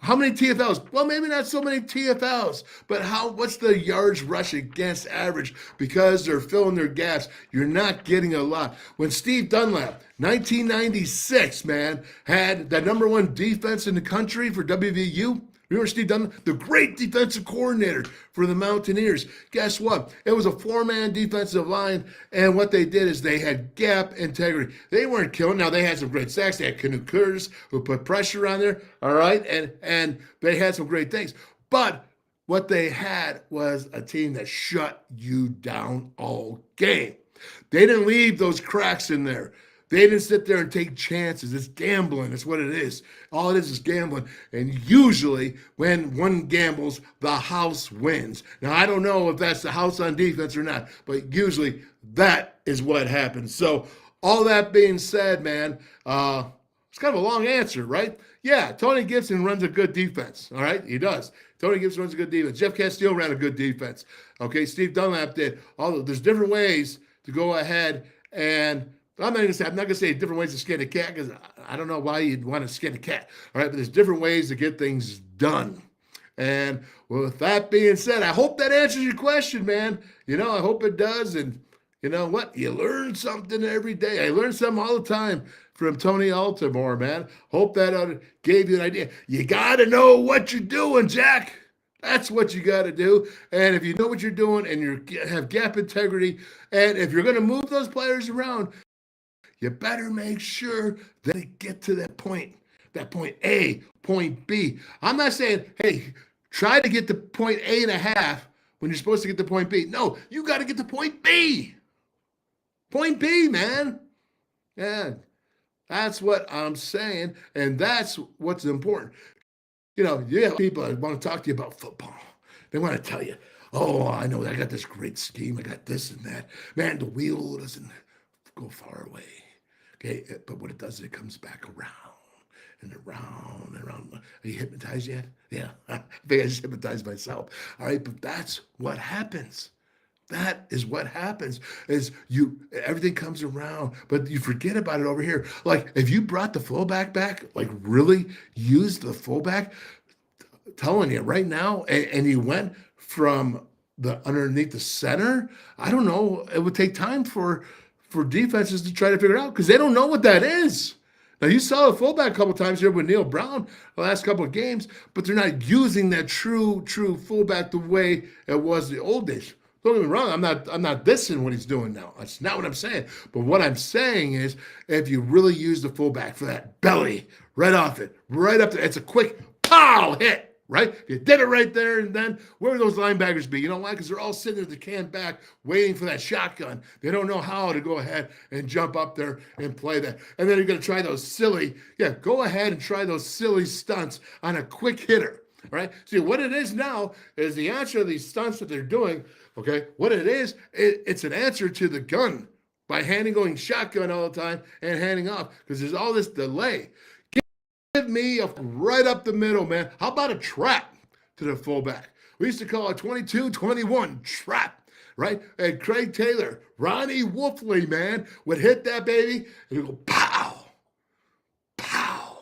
How many TFLs? Well, maybe not so many TFLs, but what's the yards rush against average? Because they're filling their gaps. You're not getting a lot. When Steve Dunlap, 1996, man, had the #1 defense in the country for WVU, Remember Steve Dunbar, the great defensive coordinator for the Mountaineers. Guess what? It was a 4-man defensive line, and what they did is they had gap integrity. They weren't killing. Now, they had some great sacks. They had Canoe Curtis, who put pressure on there, all right? And they had some great things. But what they had was a team that shut you down all game. They didn't leave those cracks in there. They didn't sit there and take chances. It's gambling. That's what it is. All it is gambling. And usually when one gambles, the house wins. Now, I don't know if that's the house on defense or not, but usually that is what happens. So all that being said, man, it's kind of a long answer, right? Yeah, Tony Gibson runs a good defense, all right? He does. Tony Gibson runs a good defense. Jeff Castillo ran a good defense. Okay, Steve Dunlap did. There's different ways to go ahead and I'm not gonna say different ways to skin a cat because I don't know why you'd want to skin a cat. All right, but there's different ways to get things done. And with that being said, I hope that answers your question, man. I hope it does. And you know what? You learn something every day. I learn something all the time from Tony Altimore, man. Hope that gave you an idea. You got to know what you're doing, Jack. That's what you got to do. And if you know what you're doing and you have gap integrity, and if you're going to move those players around, you better make sure that they get to that point A, point B. I'm not saying, hey, try to get to point A and a half when you're supposed to get to point B. No, you got to get to point B. Point B, man. Yeah, that's what I'm saying, and that's what's important. You have people that want to talk to you about football. They want to tell you, oh, I know, I got this great scheme. I got this and that. Man, the wheel doesn't go far away. Okay, but what it does is it comes back around and around and around. Are you hypnotized yet? Yeah, I think I just hypnotized myself. All right, but that's what happens. That is what happens is everything comes around, but you forget about it over here. Like if you brought the fullback back, like really used the fullback, telling you right now, and you went from the underneath the center, I don't know, it would take time for defenses to try to figure it out because they don't know what that is. Now, you saw the fullback a couple times here with Neil Brown the last couple of games, but they're not using that true fullback the way it was the old days. Don't get me wrong, I'm not dissing what he's doing now. That's not what I'm saying. But what I'm saying is if you really use the fullback for that belly, right off it, right up there, it's a quick pow hit. Right? You did it right there, and then where would those linebackers be? You know why? Because they're all sitting at the can back waiting for that shotgun. They don't know how to go ahead and jump up there and play that. And then you're going to try those go ahead and try those silly stunts on a quick hitter. All right? See, what it is now is the answer to these stunts that they're doing, okay, what it is, it's an answer to the gun by going shotgun all the time and handing off because there's all this delay. Give me right up the middle, man. How about a trap to the fullback? We used to call it 22-21 trap, right? And Craig Taylor, Ronnie Wolfley, man, would hit that baby and he'd go pow, pow.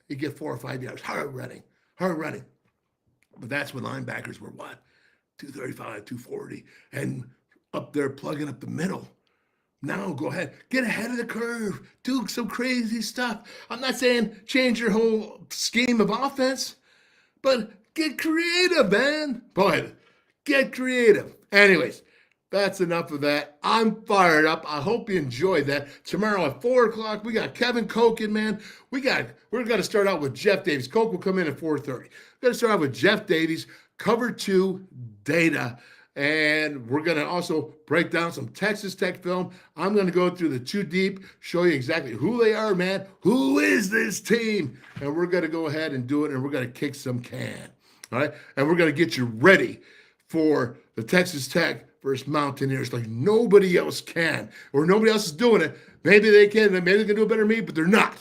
He'd get 4 or 5 yards. Hard running. But that's when linebackers were what? 235, 240, and up there plugging up the middle. Now go ahead, get ahead of the curve, do some crazy stuff. I'm not saying change your whole scheme of offense, but get creative, man. Boy, get creative. Anyways, that's enough of that. I'm fired up. I hope you enjoyed that. Tomorrow at 4 o'clock, we got Kevin Koken, man. We're going to start out with Jeff Davies. Coke will come in at 4:30. We're going to start out with Jeff Davies, cover 2 data. And we're going to also break down some Texas Tech film. I'm going to go through the 2 deep, show you exactly who they are, man. Who is this team? And we're going to go ahead and do it, and we're going to kick some can. All right? And we're going to get you ready for the Texas Tech versus Mountaineers like nobody else can, or nobody else is doing it. Maybe they can. Maybe they can do it better than me, but they're not.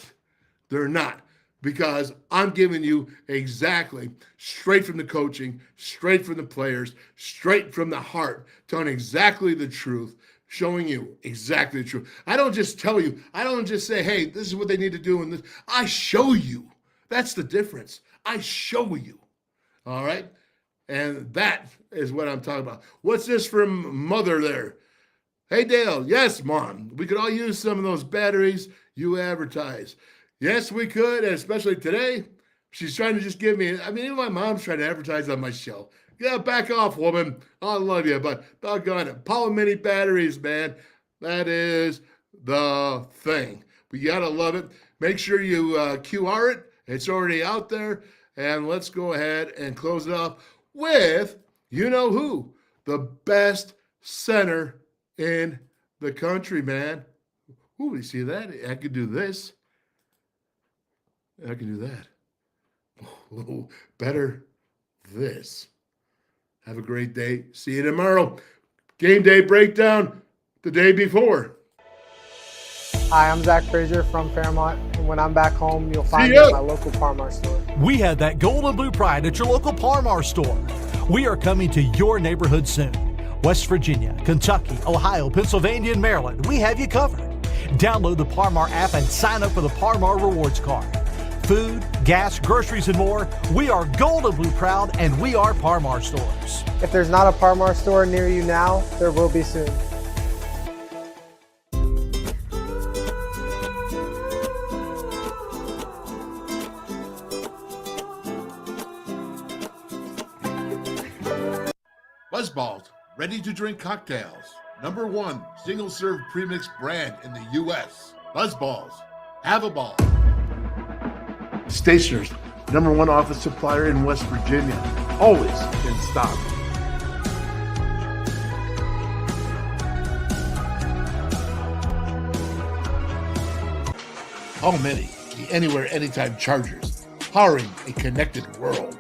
They're not. Because I'm giving you exactly straight from the coaching, straight from the players, straight from the heart, telling exactly the truth, showing you exactly the truth. I don't just tell you. I don't just say, hey, this is what they need to do. And this. I show you. That's the difference. I show you. All right? And that is what I'm talking about. What's this from Mother there? Hey, Dale. Yes, Mom. We could all use some of those batteries you advertise. Yes, we could, and especially today, She's trying to just give me, I mean, even my mom's trying to advertise on my show. Yeah, back off, woman. I love you, but doggone it. Power Mini batteries, man. That is the thing. We got to love it. Make sure you QR it. It's already out there. And let's go ahead and close it off with, you know who? The best center in the country, man. Ooh, you see that? I could do this. I can do that. Oh, better this. Have a great day. See you tomorrow. Game day breakdown the day before. Hi, I'm Zach Frazier from Fairmont, and when I'm back home, you'll find me at my local Parmar store. We have that gold and blue pride at your local Parmar store. We are coming to your neighborhood soon. West Virginia, Kentucky, Ohio, Pennsylvania, and Maryland, we have you covered. Download the Parmar app and sign up for the Parmar Rewards Card. Food, gas, groceries, and more, we are gold and blue proud, and we are Parmar stores. If there's not a Parmar store near you now, there will be soon. Buzzballs, ready-to-drink cocktails. #1 single-serve premix brand in the U.S. Buzzballs, have a ball. Stationers, #1 office supplier in West Virginia. Always in stock. How many? The anywhere, anytime chargers, powering a connected world.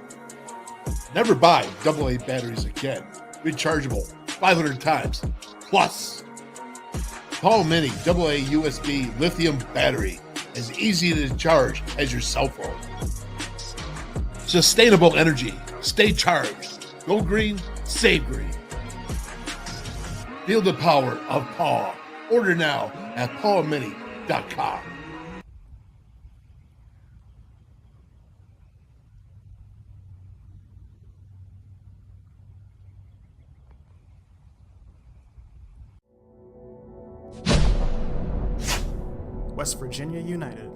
Never buy AA batteries again. Rechargeable 500 times plus. Paul Mini AA USB lithium battery, as easy to charge as your cell phone. Sustainable energy, stay charged. Go green, save green. Feel the power of Paul. Order now at paulmini.com. West Virginia United.